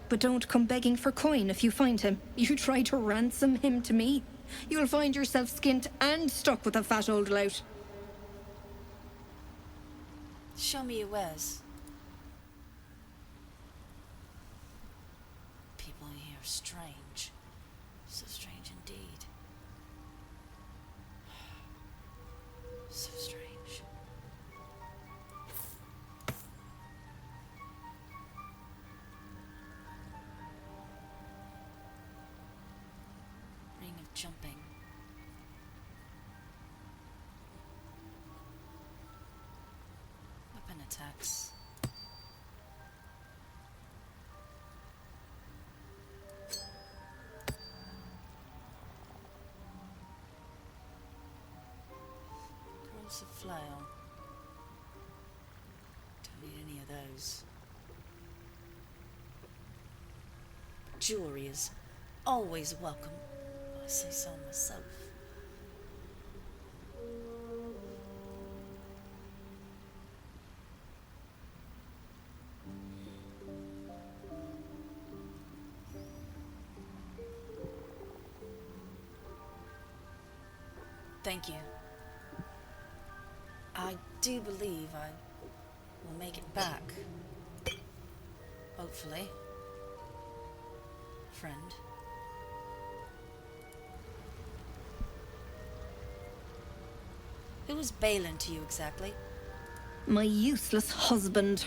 But don't come begging for coin if you find him. You try to ransom him to me, you'll find yourself skint and stuck with a fat old lout. Show me your wares. People here are strange. So strange indeed. So strange. Ring of jumping. Weapon attacks. Corrosive flail. Don't need any of those. Jewelry is always welcome. I say so myself. Thank you. I do believe I will make it back. Hopefully. Friend. Who was Balin to you exactly? My useless husband.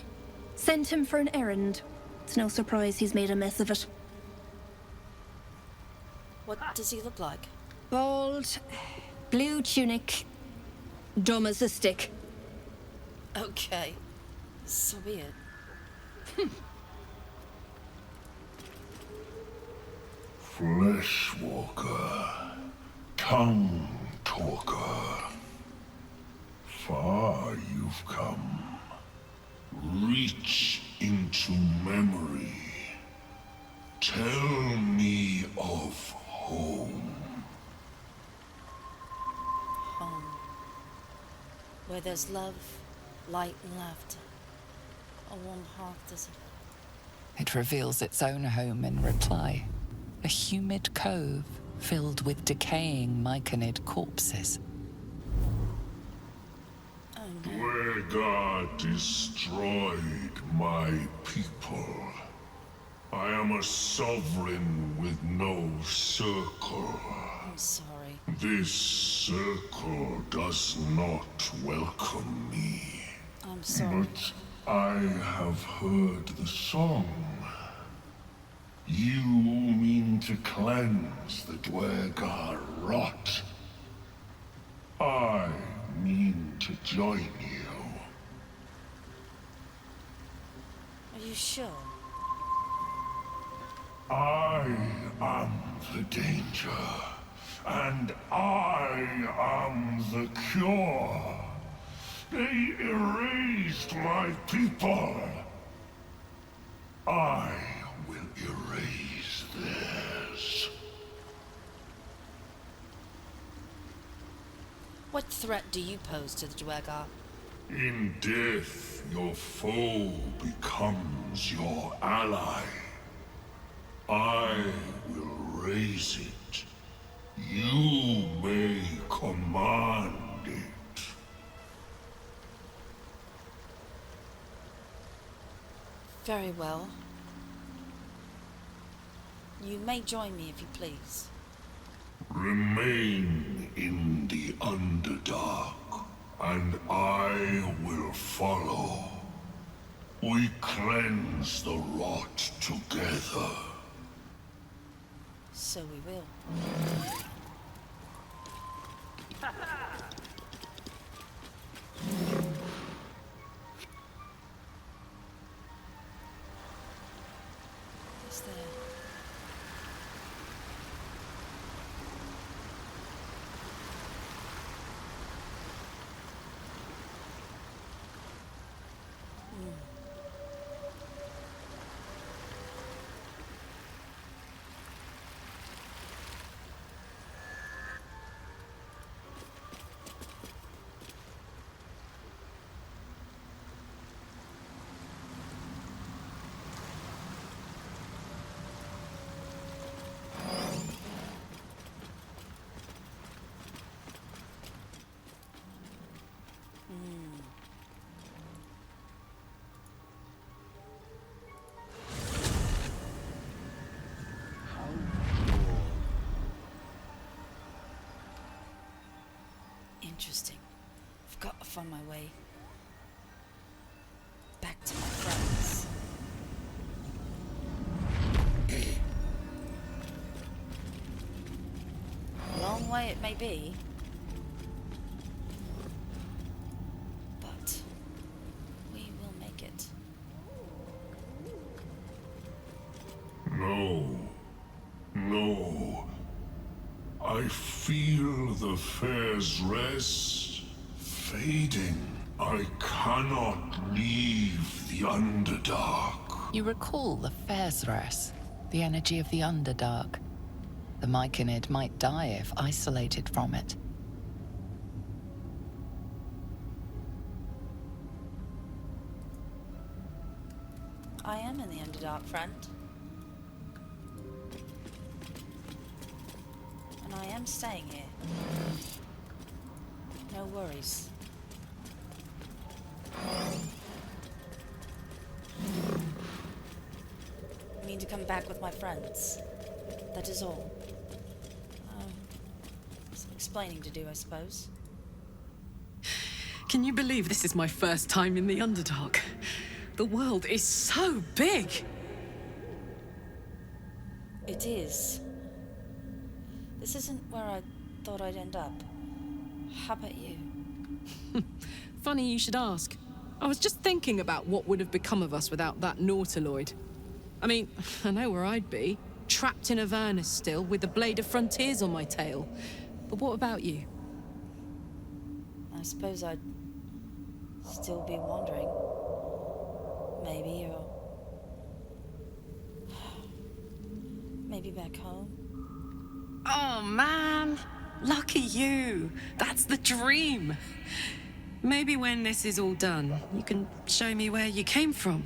Sent him for an errand. It's no surprise he's made a mess of it. What does he look like? Bald, blue tunic, dumb as a stick. Okay. So be it. Fleshwalker, tongue talker. Far you've come. Reach into memory. Tell me of home. Home. Where there's love, light and laughter. A warm heart does it. It reveals its own home in reply. A humid cove filled with decaying myconid corpses. Dwargar destroyed my people. I am a sovereign with no circle. I'm sorry. This circle does not welcome me. I'm sorry. But I have heard the song. You mean to cleanse the Dwargar rot. I mean to join you. Are you sure? I am the danger, and I am the cure. They erased my people. I will erase threat do you pose to the Dwegar? In death, your foe becomes your ally. I will raise it. You may command it. Very well. You may join me if you please. Remain in the Underdark, and I will follow. We cleanse the rot together. So we will. Is there... Interesting. I've got to find my way back to my friends. Long way it may be, but we will make it. No. No. I feel the fair's rest fading. I cannot leave the Underdark. You recall the fair's rest, the energy of the Underdark. The Myconid might die if isolated from it. I am in the Underdark, friend. And I am staying here. No worries. I mean to come back with my friends. That is all. Some explaining to do, I suppose. Can you believe this is my first time in the Underdark? The world is so big! It is. This isn't where I thought I'd end up. How about you? Funny you should ask. I was just thinking about what would have become of us without that Nautiloid. I mean, I know where I'd be. Trapped in Avernus still, with the Blade of Frontiers on my tail. But what about you? I suppose I'd still be wandering. Maybe, or... maybe back home. Oh, man! Lucky you! That's the dream! Maybe when this is all done, you can show me where you came from.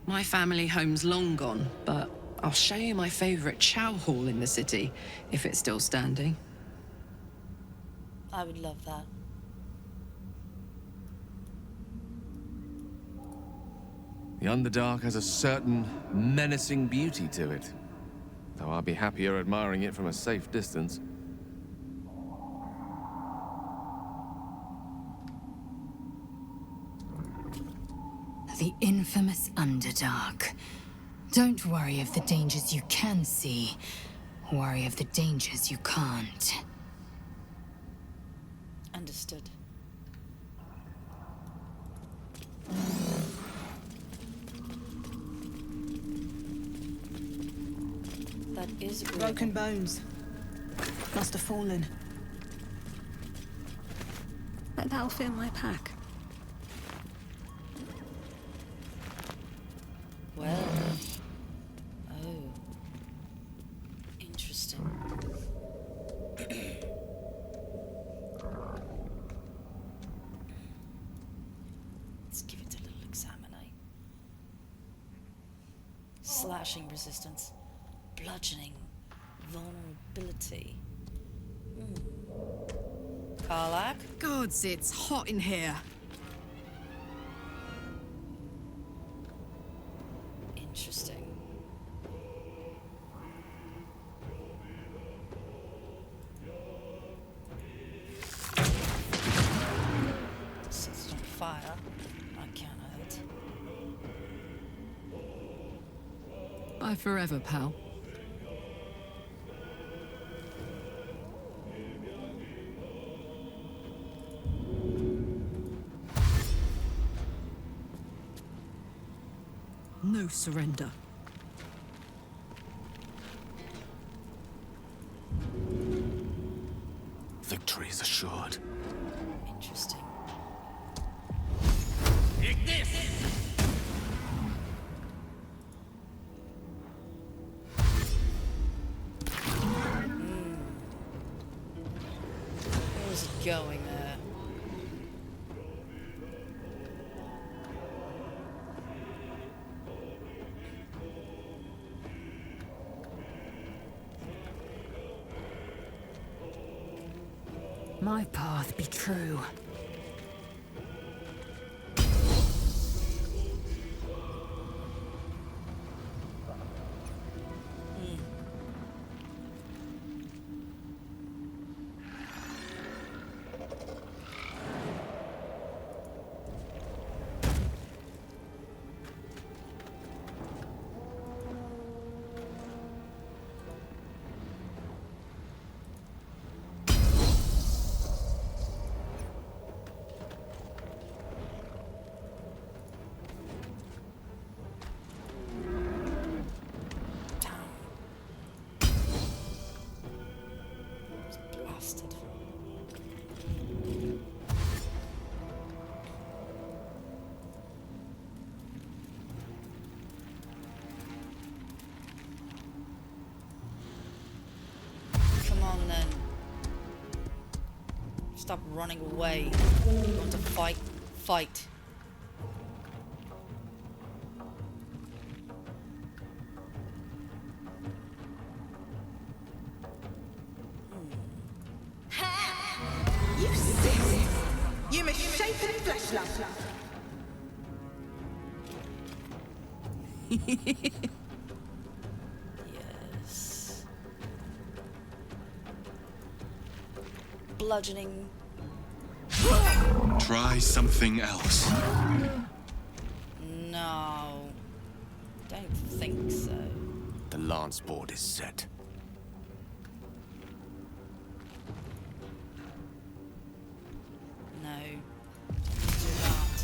My family home's long gone, but I'll show you my favorite chow hall in the city, if it's still standing. I would love that. The Underdark has a certain menacing beauty to it, though I'd be happier admiring it from a safe distance. The infamous Underdark. Don't worry of the dangers you can see. Worry of the dangers you can't. Understood. That is agreeable. Broken bones. Must have fallen. But that'll fill my pack. Well. Oh. Interesting. Slashing resistance. Bludgeoning. Vulnerability. Karlak? Gods, it's hot in here. Interesting. Sets it on fire. That can't hurt. Bye forever, pal. No surrender. Victory is assured. Interesting. Take this! Where's it going there? My path be true. Blasted. Come on then. Stop running away. You want to fight? Fight. You sick! You misshapen fleshlamp! Yes. Bludgeoning. Try something else. No. Don't think so. The lance board is set. No. Do that.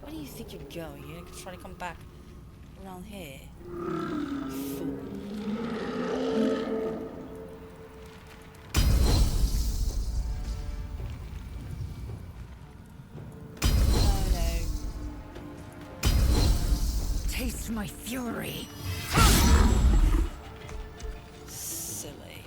Where do you think you're going? You're gonna try to come back around here? Fool. Taste my fury. Silly.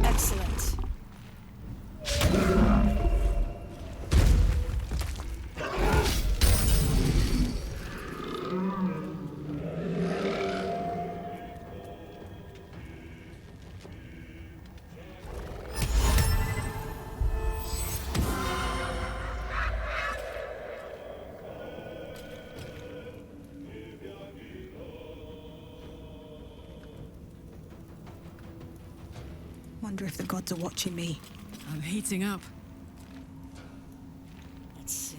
Excellent. Wonder if the gods are watching me. I'm heating up. Let's see.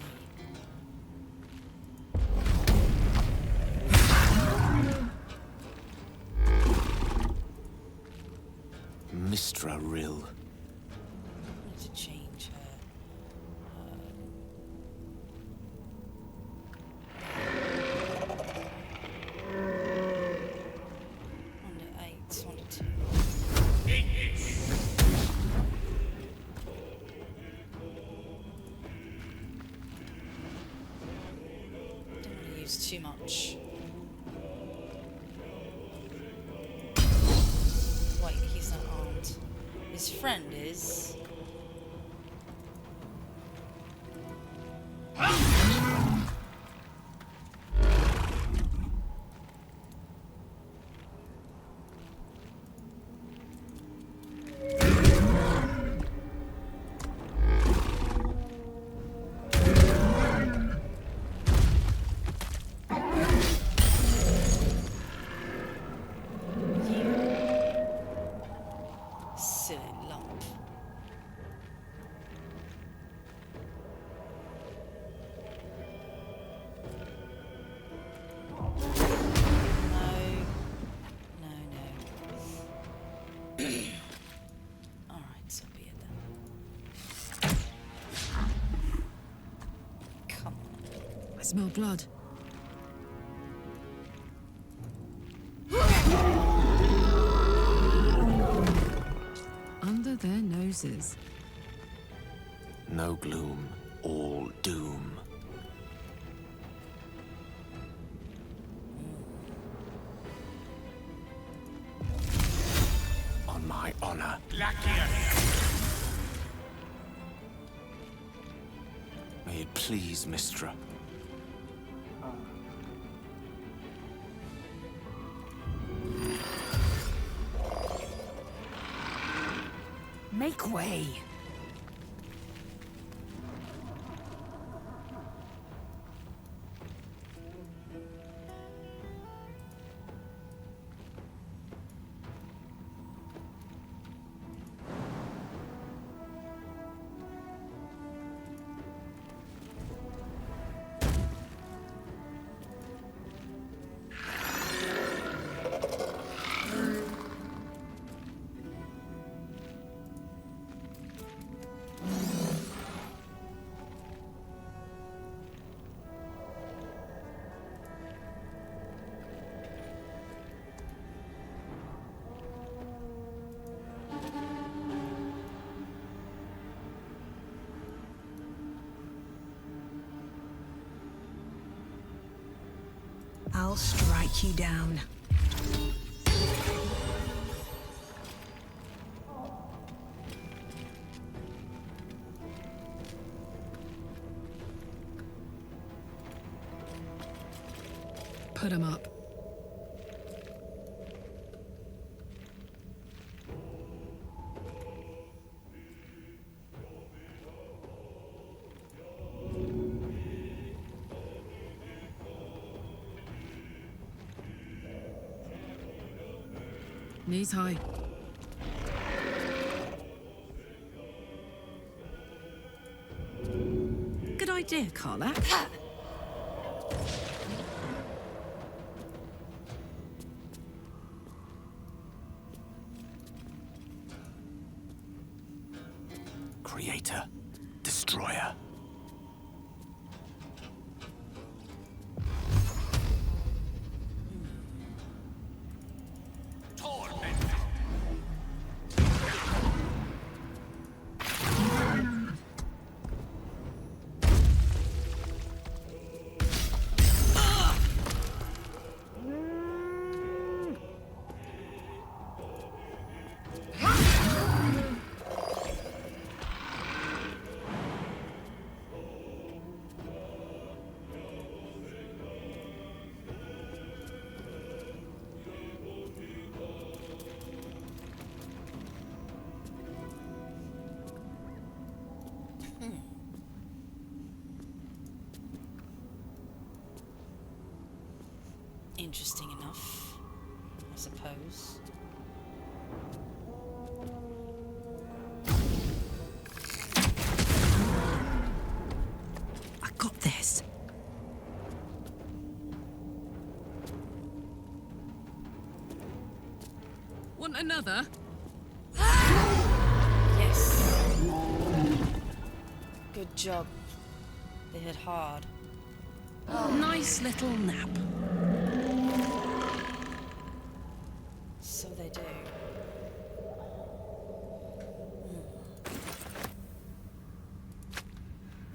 Mistra Rill. I need to change her. confused too much. Wait, he's not armed. His friend is. I smell blood. Under their noses. No gloom, all doom. On my honor. May it please, Mistra. Make way. I'll strike you down. Put him up. Knees high. Good idea, Carla. Creator, destroyer. Interesting enough, I suppose. I got this. Want another? Yes. Good job. They hit hard. Nice little nap. So they do.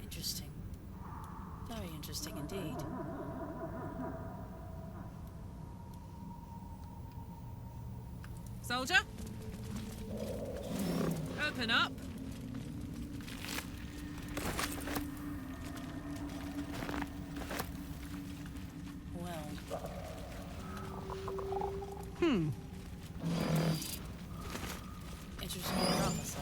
Interesting. Very interesting indeed. Soldier? Open up. Well. Interesting enough, I say.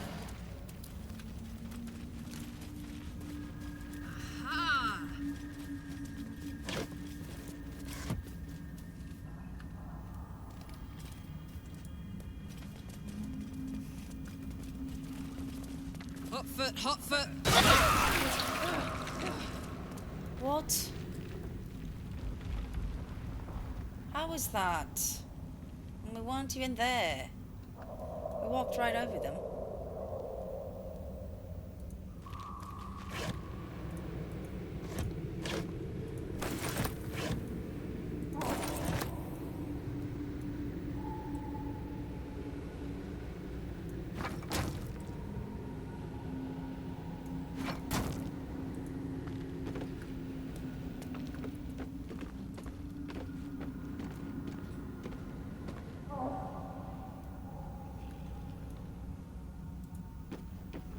Aha! Hot foot, hot foot. What? How was that? We weren't even there. We walked right over them.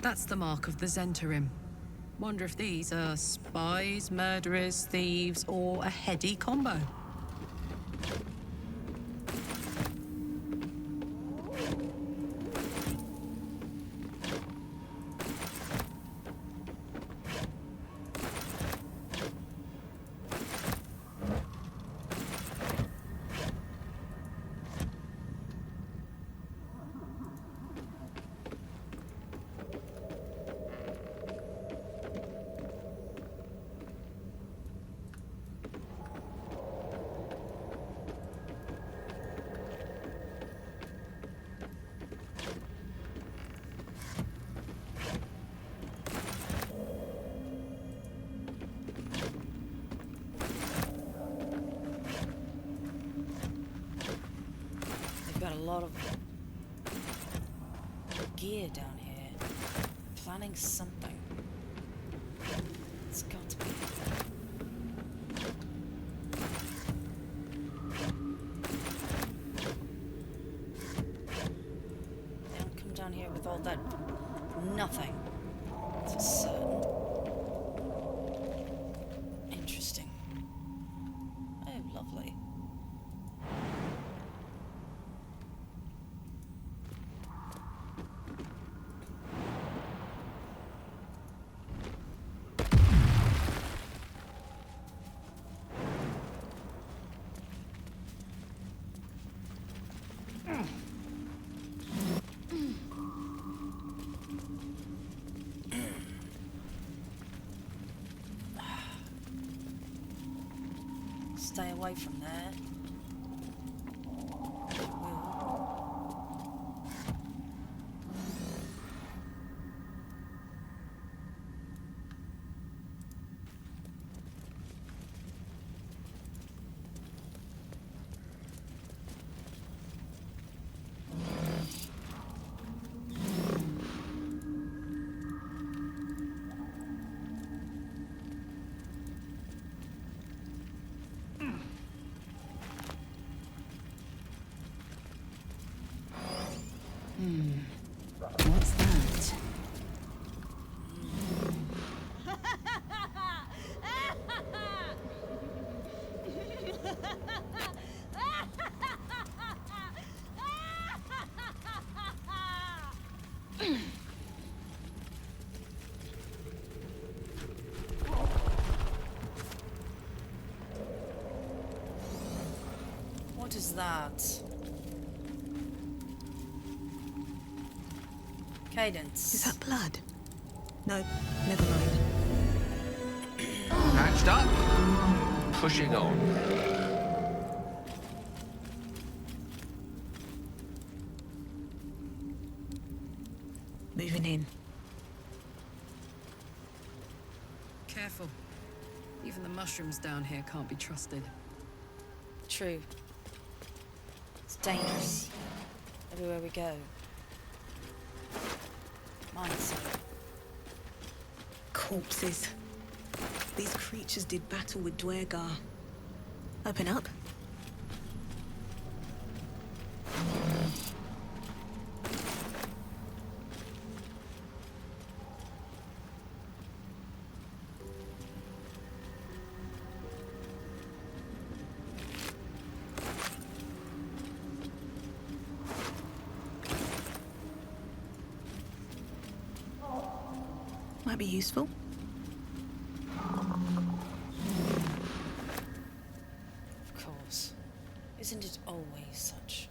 That's the mark of the Zentarim. Wonder if these are spies, murderers, thieves, or a heady combo. Got a lot of gear down here. Planning something. It's got to be. They don't come down here with all that nothing. It's for certain. Interesting. Oh, lovely. Stay away from there. What's that? What is that? Cadence. Is that blood? No, never mind. Patched up. Pushing on. Moving in. Careful. Even the mushrooms down here can't be trusted. True. It's dangerous. Everywhere we go. Mindset. Corpses. These creatures did battle with Dwergar. Open up. Might be useful. Of course. Isn't it always such?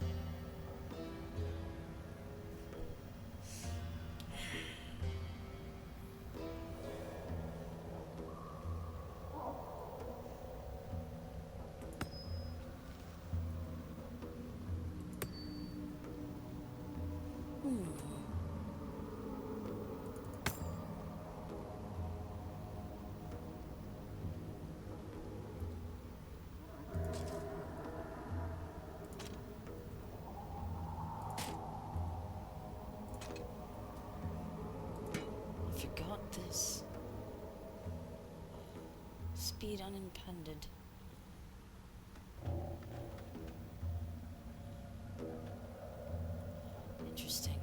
Forgot this. Speed unimpeded. Interesting.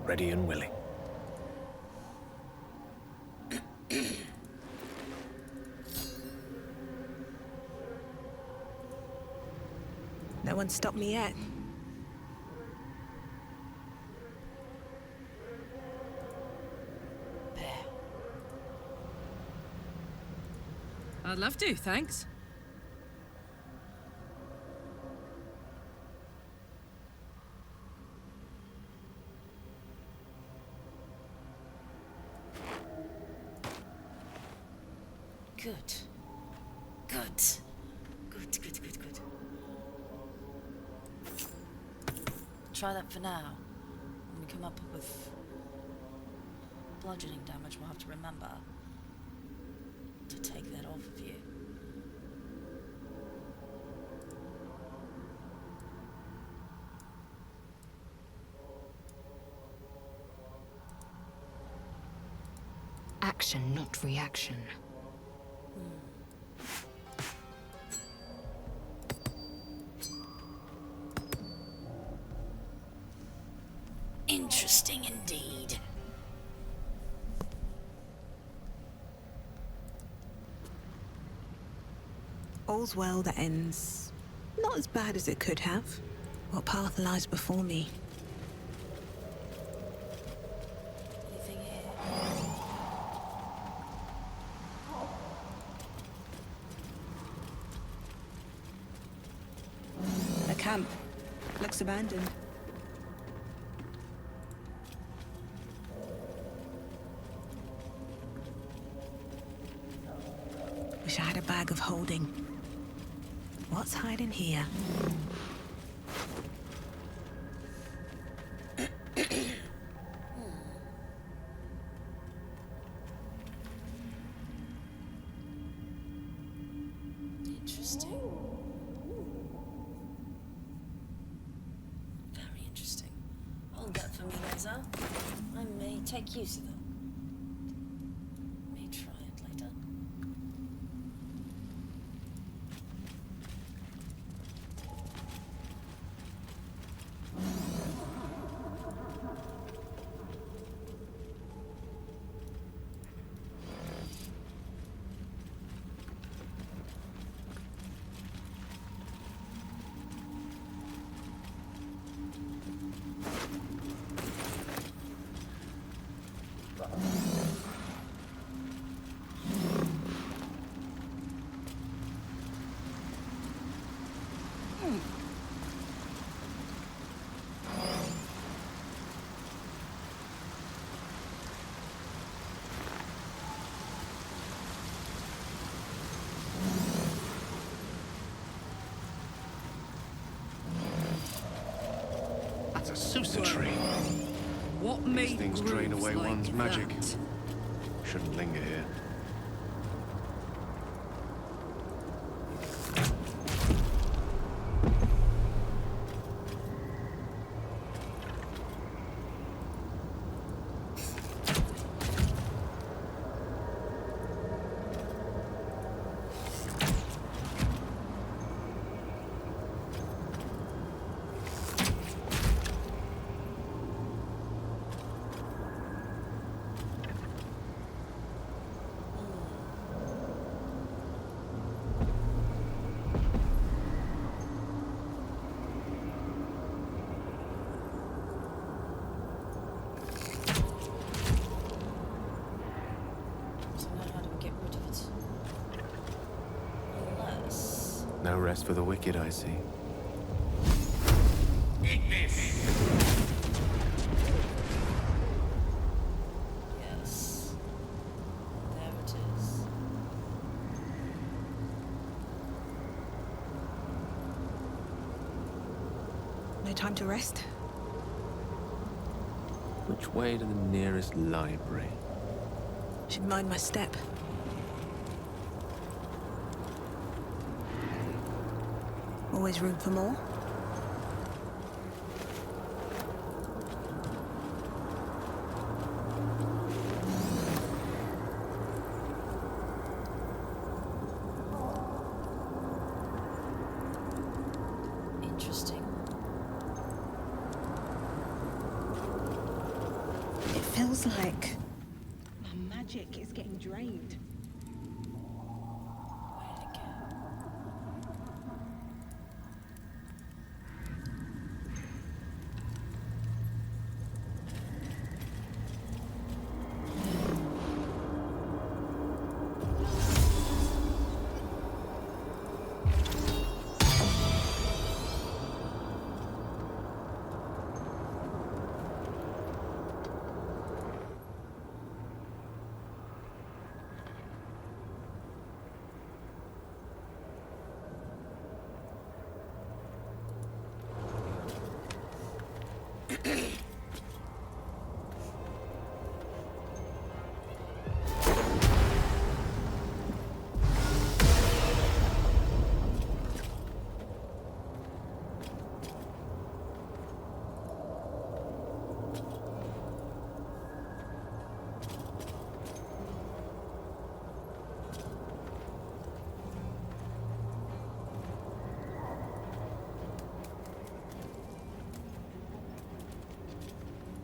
Ready and willing. No one stopped me yet. I'd love to, thanks. Good. Good. Good, good, good, good. Try that for now. When we come up with bludgeoning damage, we'll have to remember to take that off of you. Action, not reaction. Interesting indeed. All's well that ends not as bad as it could have. What path lies before me? Anything here? A camp. Looks abandoned. Wish I had a bag of holding. What's hiding here? Interesting. Very interesting. Hold that for me, Liza. I may take use of them. May try it later. That's a Susa tree. What These made things drain grooves away like one's magic. that? Shouldn't linger here. No rest for the wicked, I see. Eat this! Yes. There it is. No time to rest? Which way to the nearest library? Should mind my step. Always room for more? Interesting. It feels like my magic is getting drained.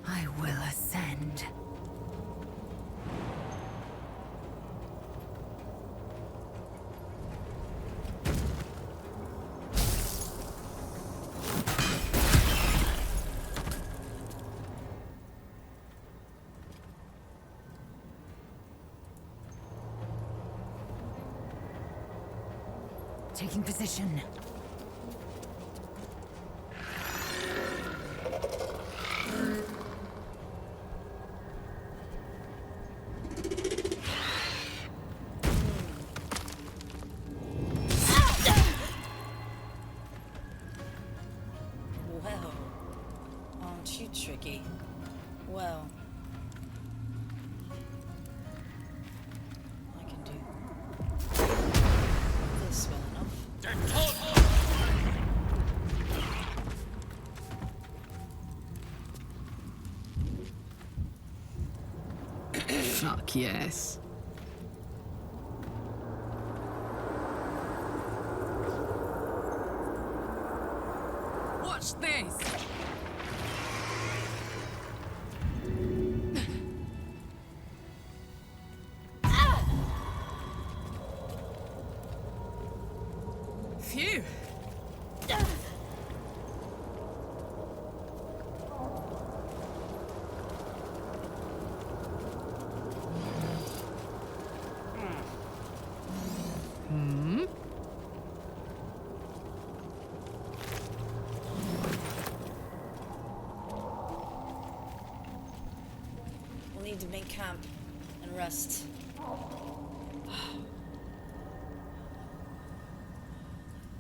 I will ascend. Taking position. Well, aren't you tricky? Well, I can do this well enough. Fuck yes. Watch this! Phew! We'll need to make camp and rest.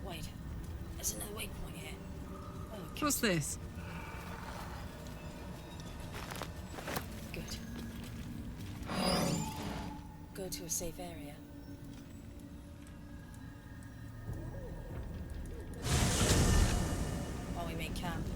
Wait, there's another waypoint here. Oh, okay. What's this? Good. Go to a safe area. While we make camp.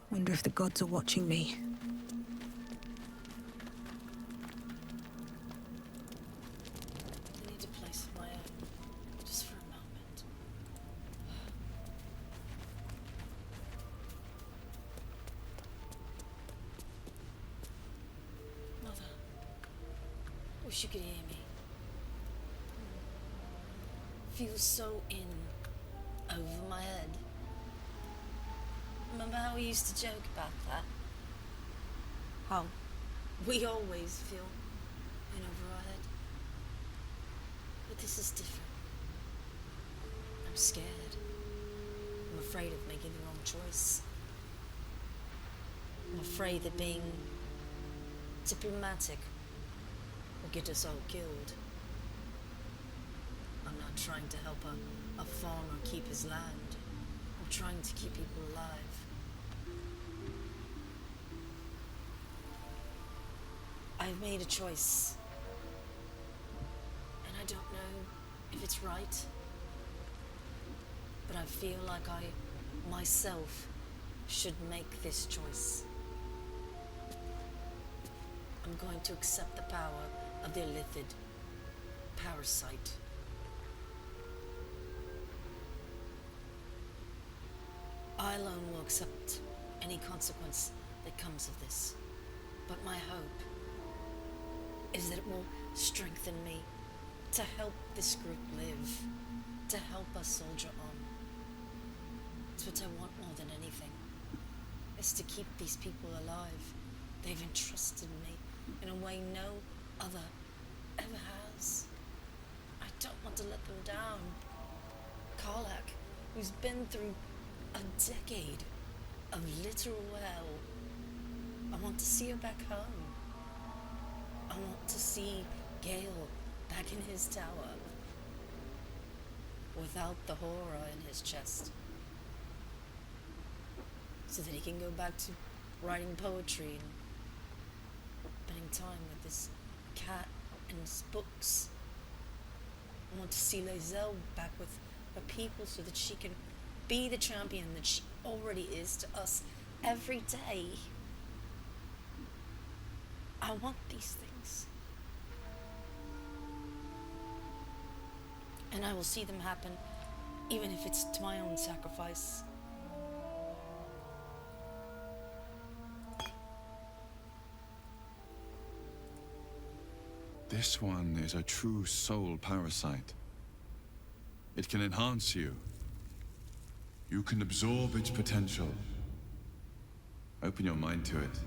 Wonder if the gods are watching me. I need a place of my own, just for a moment. Mother, wish you could hear me. feels so in over my head. Remember how we used to joke about that? How we always feel in over our head. But this is different. I'm scared. I'm afraid of making the wrong choice. I'm afraid that being diplomatic will get us all killed. I'm not trying to help a farmer keep his land. I'm trying to keep people alive. I've made a choice. And I don't know if it's right. But I feel like I, myself, should make this choice. I'm going to accept the power of the illithid parasite. I alone will accept any consequence that comes of this. But my hope is that it will strengthen me to help this group live, to help us soldier on. It's what I want more than anything, is to keep these people alive. They've entrusted me in a way no other ever has. I don't want to let them down. Karlak, who's been through a decade of literal hell, I want to see her back home. I want to see Gale back in his tower, without the horror in his chest, so that he can go back to writing poetry and spending time with his cat and his books. I want to see Lae'zel back with her people so that she can be the champion that she already is to us every day. I want these things. And I will see them happen, even if it's to my own sacrifice. This one is a true soul parasite. It can enhance you. You can absorb its potential. Open your mind to it.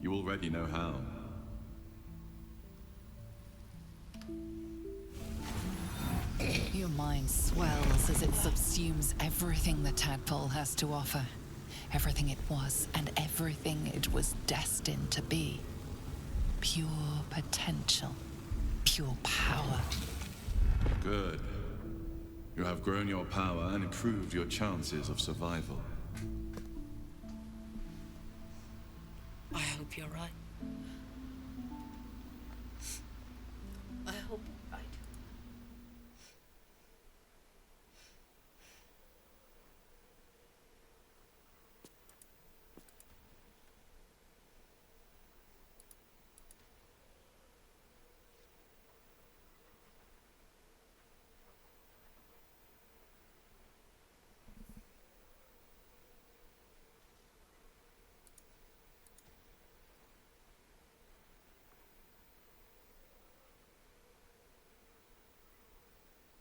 You already know how. Your mind swells as it subsumes everything the tadpole has to offer. Everything it was and everything it was destined to be. Pure potential. Pure power. Good. You have grown your power and improved your chances of survival. I hope you're right.